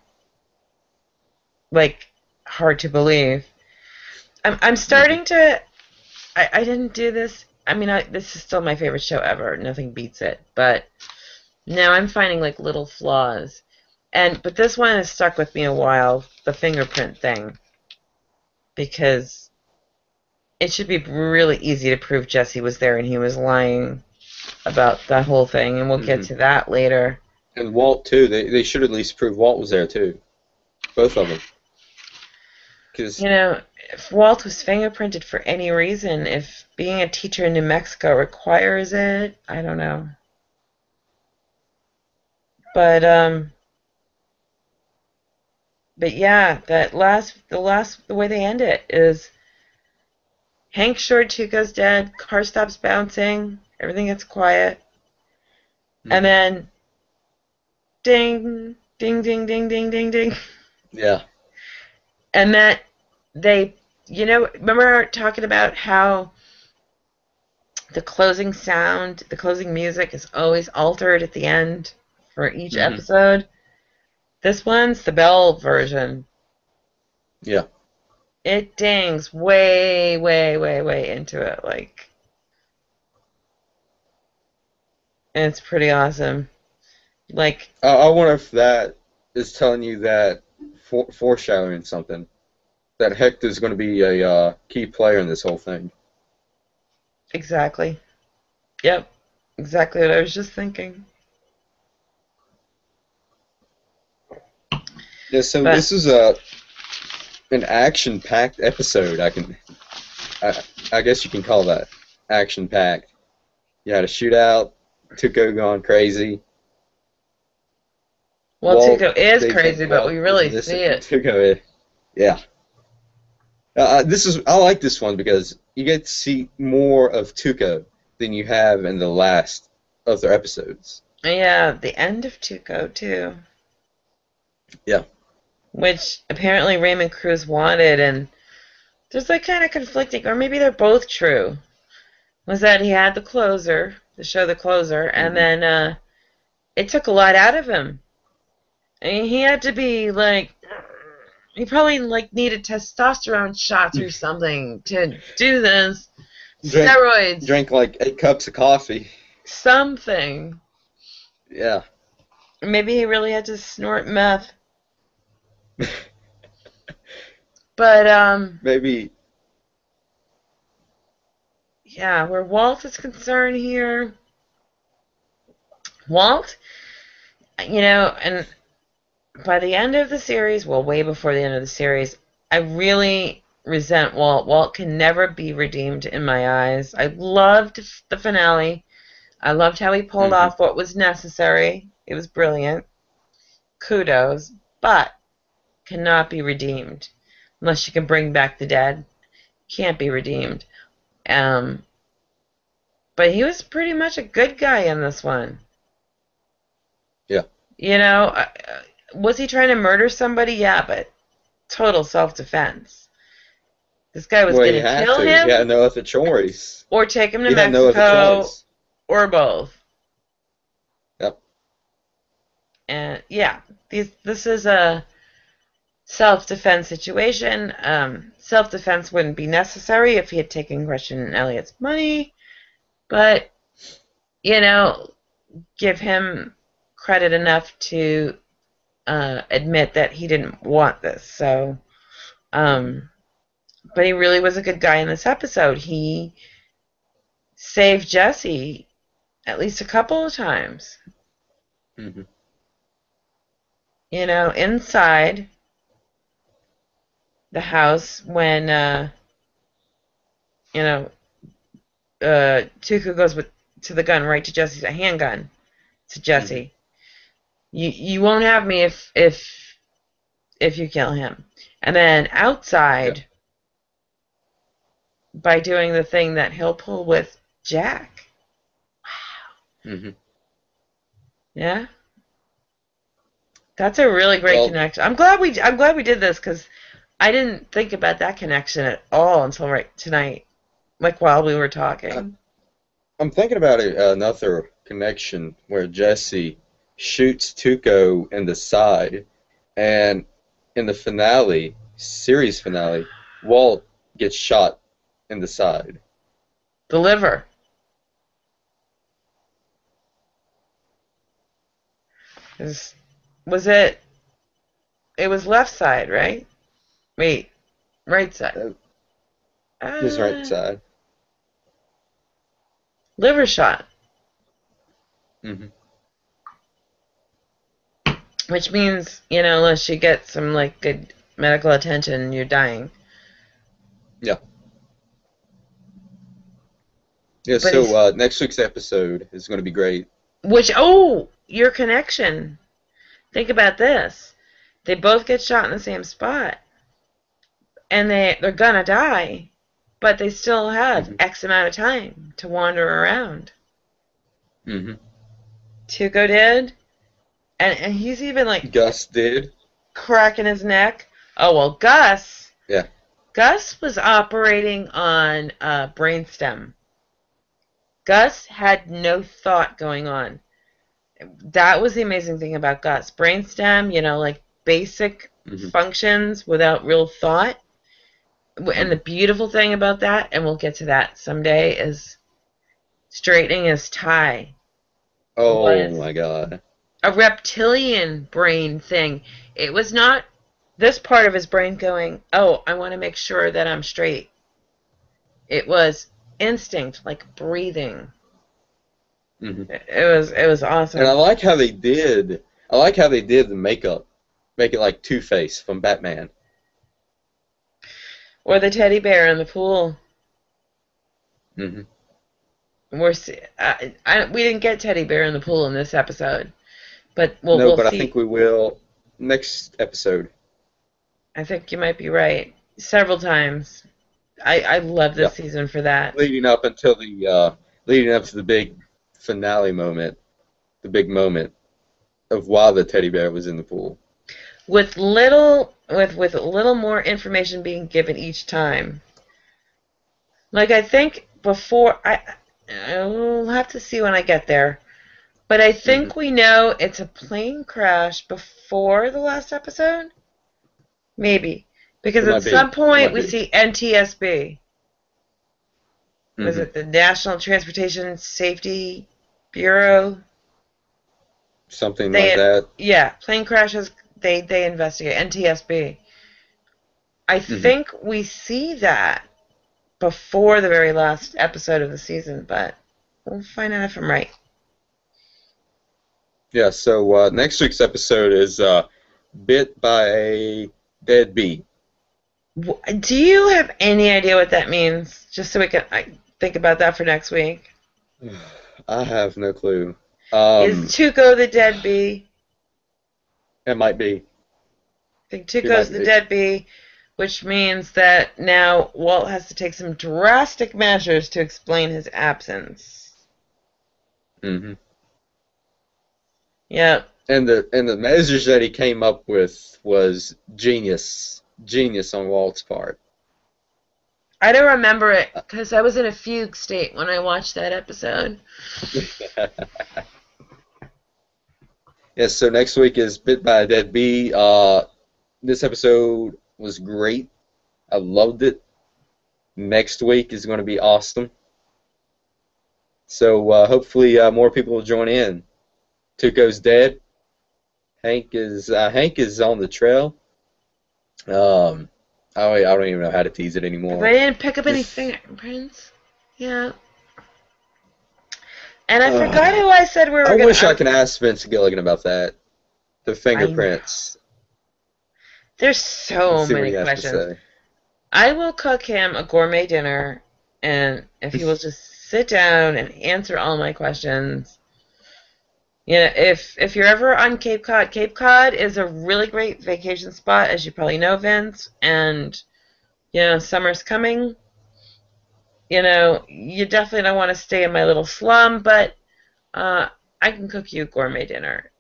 Like, hard to believe. I'm Hmm. starting to. I didn't do this. I mean, this is still my favorite show ever. Nothing beats it. But now I'm finding like little flaws. But this one has stuck with me a while. The fingerprint thing, because it should be really easy to prove Jesse was there and he was lying about that whole thing. And we'll get Hmm. to that later. And Walt too. They should at least prove Walt was there too. Both of them. Because If Walt was fingerprinted for any reason, if being a teacher in New Mexico requires it, I don't know. But yeah, the way they end it is Hank's sure Tuco's dead, car stops bouncing, everything gets quiet, and hmm. then ding, ding, ding, ding, ding, ding, ding, Yeah. and that they, remember talking about how the closing music is always altered at the end for each Hmm. episode. This one's the Bell version. Yeah. It dings way, way, way, way into it, like, and it's pretty awesome. Like, I wonder if that is telling you that foreshadowing something. That Hector's going to be a key player in this whole thing. exactly. Yep, exactly what I was just thinking. Yeah. So But this is an action-packed episode. I, I guess you can call that action-packed. You had a shootout. Tuco gone crazy. well, Walt, Tuco is they think crazy, but we Walt is really missing. see it. Tuco, yeah. I like this one because you get to see more of Tuco than you have in the last other episodes. Yeah, the end of Tuco too, Yeah. which apparently Raymond Cruz wanted, and there's like kind of conflicting, or maybe they're both true. Was that he had the show The Closer, and Hmm. then it took a lot out of him. I mean, he had to be like, he probably like needed testosterone shots or something to do this. Drink, Steroids, drink like 8 cups of coffee. something. Yeah. Maybe he really had to snort meth. But Maybe. yeah, where Walt is concerned here, Walt, and by the end of the series, well, way before the end of the series, I really resent Walt. Walt can never be redeemed in my eyes. I loved the finale. I loved how he pulled Hmm. off what was necessary. It was brilliant. Kudos. But cannot be redeemed unless you can bring back the dead. Can't be redeemed. Um, but he was pretty much a good guy in this one. Yeah. You know, was he trying to murder somebody? Yeah, but total self-defense. This guy was Well, going he to had kill to. He had him no other choice. or take him to He had no other Mexico choice. or both. Yep. And yeah, this is a self-defense situation. Self-defense wouldn't be necessary if he had taken Christian Elliott's money, but you know, give him credit enough to admit that he didn't want this. So, Hmm. um, but he really was a good guy in this episode. He saved Jesse at least a couple of times. Hmm. Inside the house when you know Tuco goes to the gun right to Jesse's a handgun to Hmm. Jesse. You won't have me if you kill him. And then Yeah. outside by doing the thing that he'll pull with Jack. Hmm. Yeah, that's a really great Well, connection. I'm glad we did this because I didn't think about that connection at all until right tonight, like while we were I, talking. I'm thinking about it, another. connection where Jesse shoots Tuco in the side, and in the finale, series finale, Walt gets shot in the side. The liver. Was it? It was left side, right? Wait, right side. His right side. Liver shot. Mm-hmm. Which means, unless you get some good medical attention, you're dying. Yeah. Yeah. So next week's episode is going to be great. Your connection. Think about this. They both get shot in the same spot. And they're gonna die. But they still have X amount of time to wander around. Mm-hmm. Tuco did. And he's even Gus did. Cracking his neck. Oh, well, Gus. Yeah. Gus was operating on brainstem. Gus had no thought going on. That was the amazing thing about Gus. Brainstem, basic functions without real thought. And the beautiful thing about that, and we'll get to that someday, is straightening his tie. Oh, my God. A reptilian brain thing. It was not this part of his brain going, oh, I want to make sure that I'm straight. It was instinct, like breathing. Mm-hmm. It was awesome. And I like how they did the makeup. Make it like Two-Face from Batman. Or the teddy bear in the pool. Mm-hmm. We didn't get teddy bear in the pool in this episode. But we'll see. I think we will next episode. I think you might be right. Several times. I love this season for that. Leading up to the big finale moment, the big moment of why the teddy bear was in the pool. With little more information being given each time. I think before I'll have to see when I get there. But I think we know it's a plane crash before the last episode. Maybe. Because at some point we see NTSB. Was it the National Transportation Safety Bureau? Something like that. Yeah, plane crashes, they investigate. NTSB. I think we see that before the very last episode of the season, but we'll find out if I'm right. Yeah, so next week's episode is Bit by a Dead Bee. Do you have any idea what that means? Just so we can think about that for next week. I have no clue. Is Tuco the dead bee? It might be. I think Tuco's the dead bee, which means that now Walt has to take some drastic measures to explain his absence. Mm-hmm. Yeah. And the measures that he came up with was genius on Walt's part. I don't remember it because I was in a fugue state when I watched that episode. Yes, so next week is Bit by a Dead Bee. This episode was great. I loved it. Next week is going to be awesome. So hopefully more people will join in. Tuco's dead. Hank is on the trail. I don't even know how to tease it anymore. But I didn't pick up any fingerprints. Yeah. And I forgot who I said we were going to... I wish I could ask Vince Gilligan about that. The fingerprints. There's so many questions. I will cook him a gourmet dinner, and if he will just sit down and answer all my questions... Yeah, if you're ever on Cape Cod is a really great vacation spot, as you probably know, Vince. And, summer's coming. You definitely don't want to stay in my little slum, but I can cook you a gourmet dinner.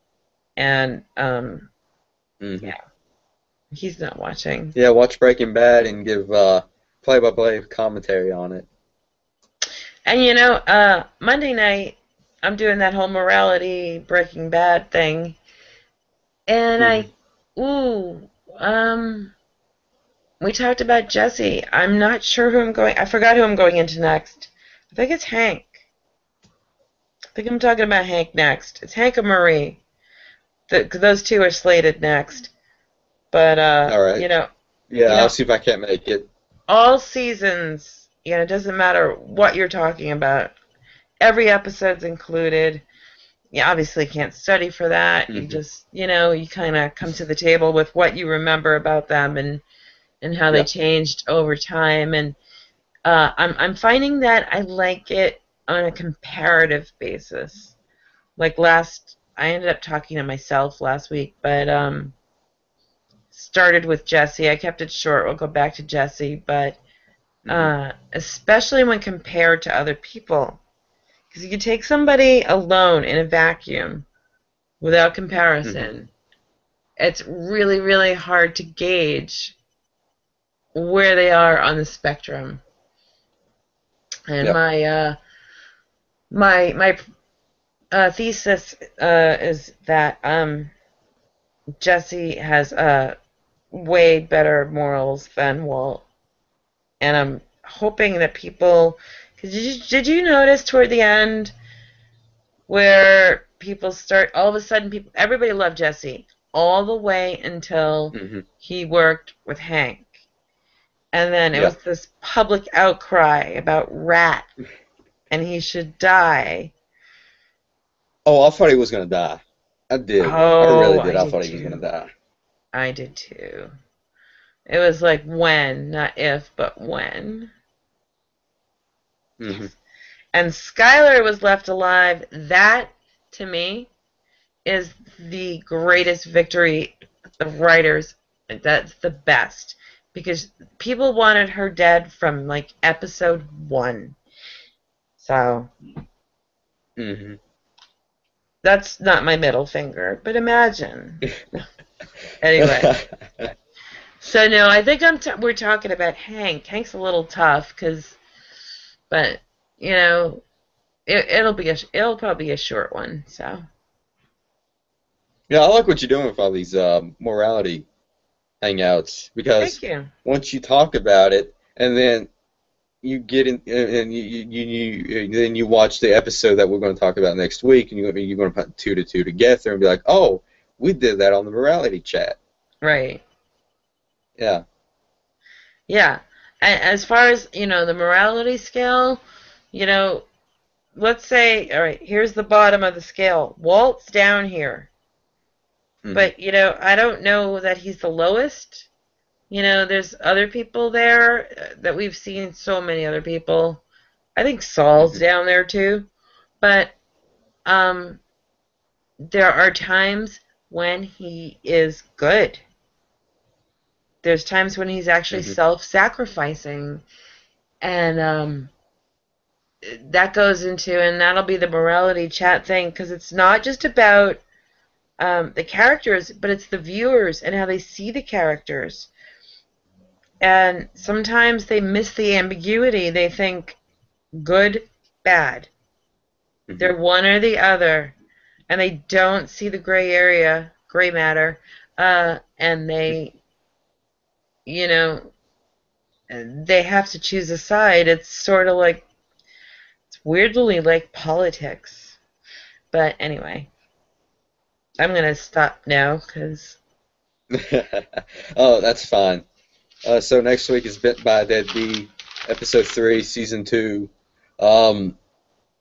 And, yeah, he's not watching. Yeah, watch Breaking Bad and give play-by-play commentary on it. And, Monday night, I'm doing that whole morality Breaking Bad thing, and Hmm. ooh, we talked about Jesse. I'm not sure who I'm going. I forgot who I'm going into next. I think it's Hank. I think I'm talking about Hank next. It's Hank or Marie. Those two are slated next. But All right. Yeah, you I'll know, see if I can't make it. all seasons. It doesn't matter what you're talking about. Every episode's included. You obviously can't study for that. You Hmm. just, you kind of come to the table with what you remember about them and how they Yeah. changed over time. And I'm finding that I like it on a comparative basis. Like I ended up talking to myself last week, but started with Jesse. I kept it short. We'll go back to Jesse, but Hmm. especially when compared to other people, because you can take somebody alone in a vacuum without Hmm. comparison. It's really, really hard to gauge where they are on the spectrum. And Yeah. my thesis is that Jesse has way better morals than Walt, and I'm hoping that people. Cause did you notice toward the end where people start all of a sudden everybody loved Jesse all the way until Hmm. he worked with Hank, and then it Yeah. was this public outcry about Rat and he should die. Oh, I thought he was gonna die. I did. I Oh, really did. I I did thought he was gonna too. die. I did too. It was like when, not if, but when. Hmm. And Skylar was left alive. That, to me, is the greatest victory of writers. That's the best. Because people wanted her dead from like episode 1. So Hmm. that's not my middle finger, but imagine. Anyway. So no, I think we're talking about Hank. Hank's a little tough but you know, it'll probably be a short one. So Yeah, I like what you're doing with all these morality hangouts thank because you. once you talk about it and then you get in and then you watch the episode that we're going to talk about next week and you're going to put two to two together and be like, oh, we did that on the morality chat. Right. Yeah. Yeah. And as far as the morality scale, you know, let's say, all right, here's the bottom of the scale. Walt's down here, Hmm. but I don't know that he's the lowest. There's other people there that we've seen. So many other people. I think Saul's Hmm. down there too, but um, there are times when he is good. There's times when he's actually Hmm. self-sacrificing, and that goes into, and that'll be the morality chat thing, because it's not just about the characters, but it's the viewers and how they see the characters. And sometimes they miss the ambiguity. They think good, bad. Hmm. They're one or the other, and they don't see the gray area, gray matter, and you know, they have to choose a side. It's sort of like, it's weirdly like politics. But anyway, I'm going to stop now because. Oh, that's fine. So next week is Bit by Dead Bee, episode 3, season 2. Um,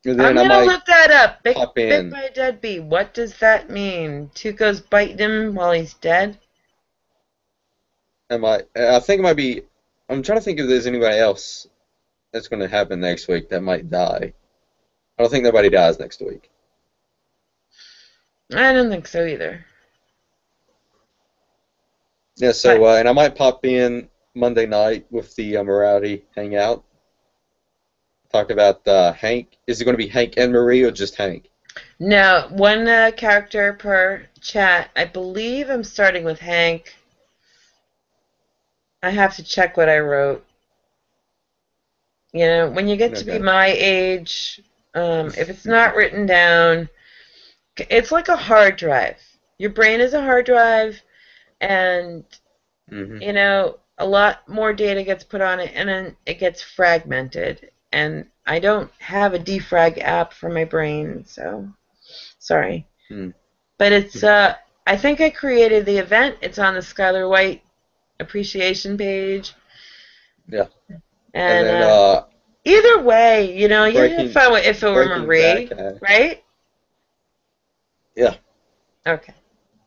and I'm then I going to might look that up. pop Bit in. by a dead bee. What does that mean? Tuco's biting him while he's dead? I think it might be. I'm trying to think if there's anybody else that's going to happen next week that might die. I don't think nobody dies next week. I don't think so either. Yeah, But so and I might pop in Monday night with the morality hangout. Talk about Hank. Is it going to be Hank and Marie or just Hank? no, one character per chat. I believe I'm starting with Hank. I have to check what I wrote. When you get to be Okay. my age, If it's not written down, it's like a hard drive. Your brain is a hard drive, and a lot more data gets put on it, and then it gets fragmented. And I don't have a defrag app for my brain, so sorry. But it's I think I created the event. It's on the Skylar White appreciation page. Yeah. And then, either way, you'd have fun if it were Marie, right? Yeah. Okay.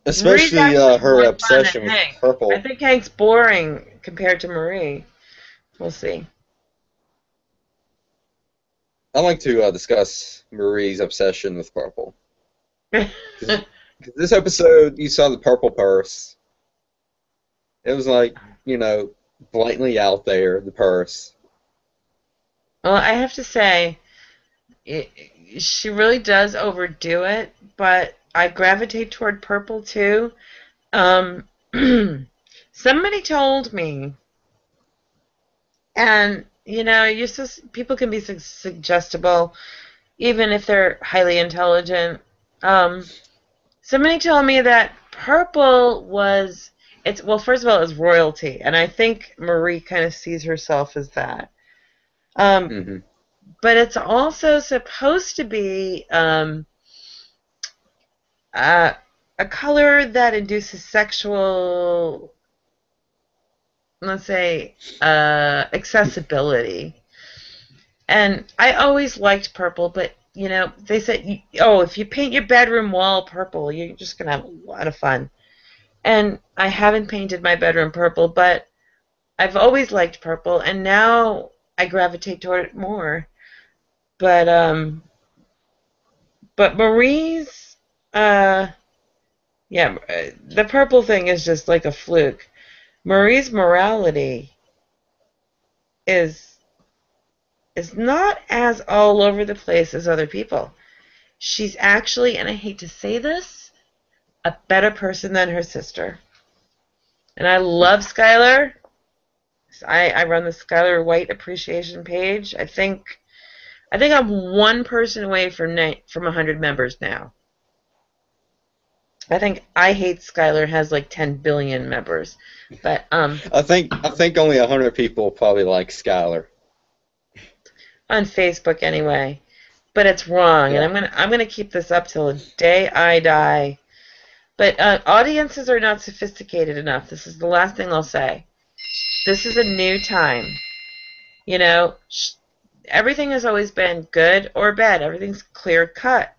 Especially her obsession with purple. I think Hank's boring compared to Marie. We'll see. I'd like to discuss Marie's obsession with purple. This episode, you saw the purple purse. It was like, blatantly out there, the purse. Well, I have to say, she really does overdo it, but I gravitate toward purple too. Somebody told me, and people can be suggestible, even if they're highly intelligent. Somebody told me that purple was first of all, it's royalty, and I think Marie kind of sees herself as that. But it's also supposed to be a color that induces sexual, let's say, accessibility. And I always liked purple, but, they said, if you paint your bedroom wall purple, you're just going to have a lot of fun. And I haven't painted my bedroom purple, but I've always liked purple, and now I gravitate toward it more. But Marie's, the purple thing is just like a fluke. Marie's morality is not as all over the place as other people. She's actually, and I hate to say this, a better person than her sister. And I love Skylar. I run the Skylar White appreciation page. I think I'm one person away from 100 members now. I think I Hate Skylar has like 10 billion members, but I think only 100 people probably like Skylar on Facebook anyway. But it's wrong, yeah. And I'm gonna keep this up till the day I die. But audiences are not sophisticated enough. This is the last thing I'll say. This is a new time. Everything has always been good or bad. Everything's clear cut.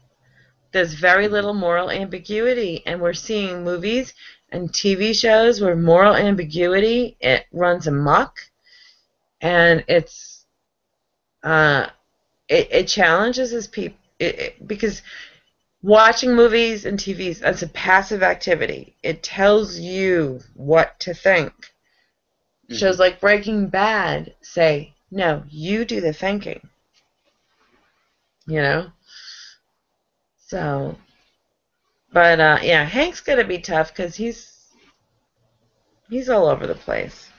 There's very little moral ambiguity, and we're seeing movies and TV shows where moral ambiguity, it runs amok, and it challenges us people because watching movies and TVs as a passive activity, it tells you what to think. Shows like Breaking Bad say, no, you do the thinking. So, but Hank's gonna be tough because he's all over the place.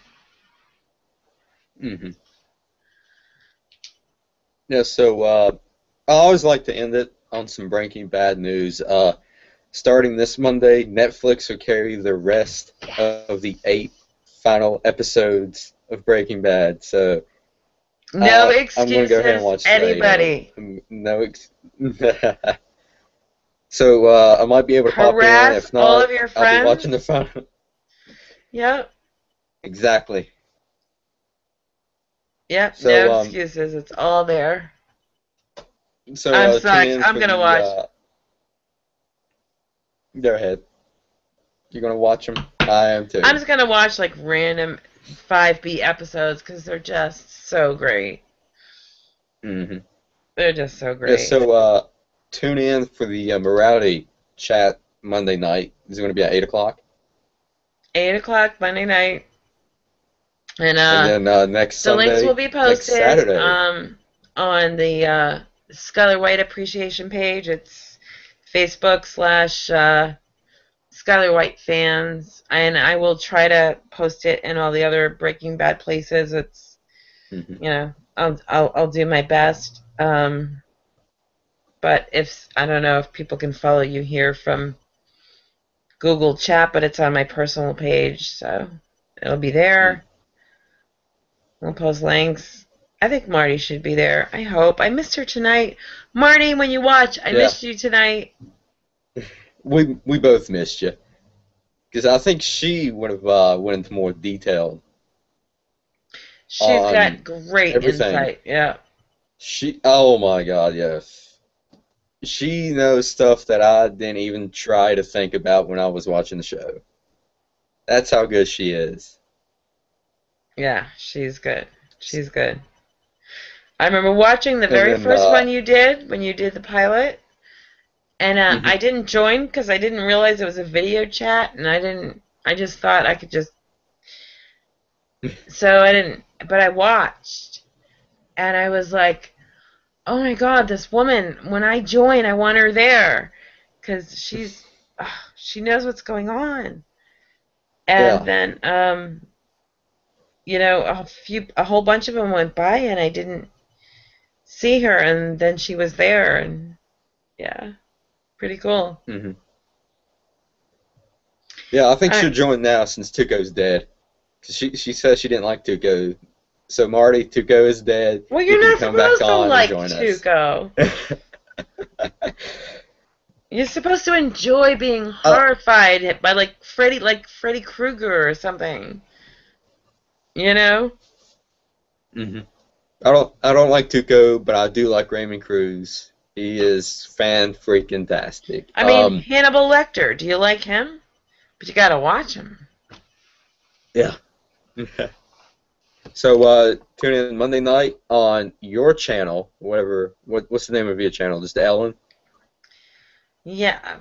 Yeah, so I always like to end it on some Breaking Bad news. Starting this Monday, Netflix will carry the rest of the 8 final episodes of Breaking Bad. So no excuses, I'm gonna go ahead and watch anybody. So I might be able to pop in. If not, all of your friends. I'll be watching the final. Yep. Exactly. Yep. So, no excuses. It's all there. So I'm sorry. I'm gonna watch. Go ahead. You're gonna watch them. I am too. I'm just gonna watch like random 5B episodes because they're just so great. They're just so great. Yeah, so tune in for the morality chat Monday night. Is it going to be at 8 o'clock? 8 o'clock Monday night. And then next Sunday, the links will be posted next Saturday. On the Skylar White appreciation page. It's Facebook/Skylar White fans, and I will try to post it in all the other Breaking Bad places. It's I'll do my best. But I don't know if people can follow you here from Google Chat, but it's on my personal page, so it'll be there. We'll post links. I think Marty should be there. I hope. I missed her tonight. Marty, when you watch, I missed you tonight. We both missed you. Because I think she would have went into more detail. She's got great insight. Yeah. Oh my God, yes. She knows stuff that I didn't even try to think about when I was watching the show. That's how good she is. Yeah, she's good. She's good. I remember watching the very first one you did, when you did the pilot, and I didn't join because I didn't realize it was a video chat, and I just thought I could just, so I didn't, but I watched, and I was like, oh my God, this woman, when I join, I want her there, because she knows what's going on. And then, you know, a whole bunch of them went by, and I didn't see her, and then she was there, and yeah, pretty cool. Yeah, I think she'll join now since Tuco's dead. Cause she says she didn't like Tuco. So Marty, Tuco is dead. Well, you're not supposed to like Tuco. You're supposed to enjoy being horrified by like Freddy Krueger or something. You know? I don't like Tuco, but I do like Raymond Cruz. He is fan-freaking-tastic. I mean, Hannibal Lecter. Do you like him? But you gotta watch him. Yeah. So tune in Monday night on your channel, whatever. What's the name of your channel? Just Ellen? Yeah.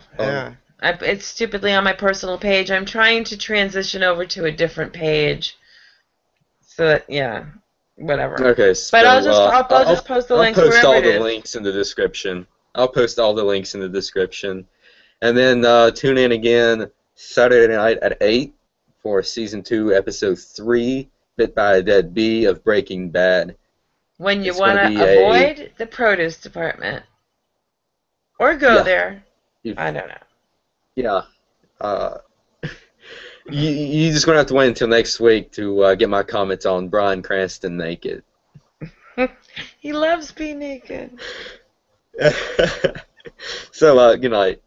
It's stupidly on my personal page. I'm trying to transition over to a different page. So that, yeah, whatever. Okay. So, but I'll just post the links wherever it is. I'll post all the links in the description. I'll post all the links in the description. And then tune in again Saturday night at 8 for Season 2, Episode 3, Bit by a Dead Bee of Breaking Bad. When you want to avoid the produce department. Or go there. I don't know. Yeah. You're just going to have to wait until next week to get my comments on Bryan Cranston naked. He loves being naked. So, good night.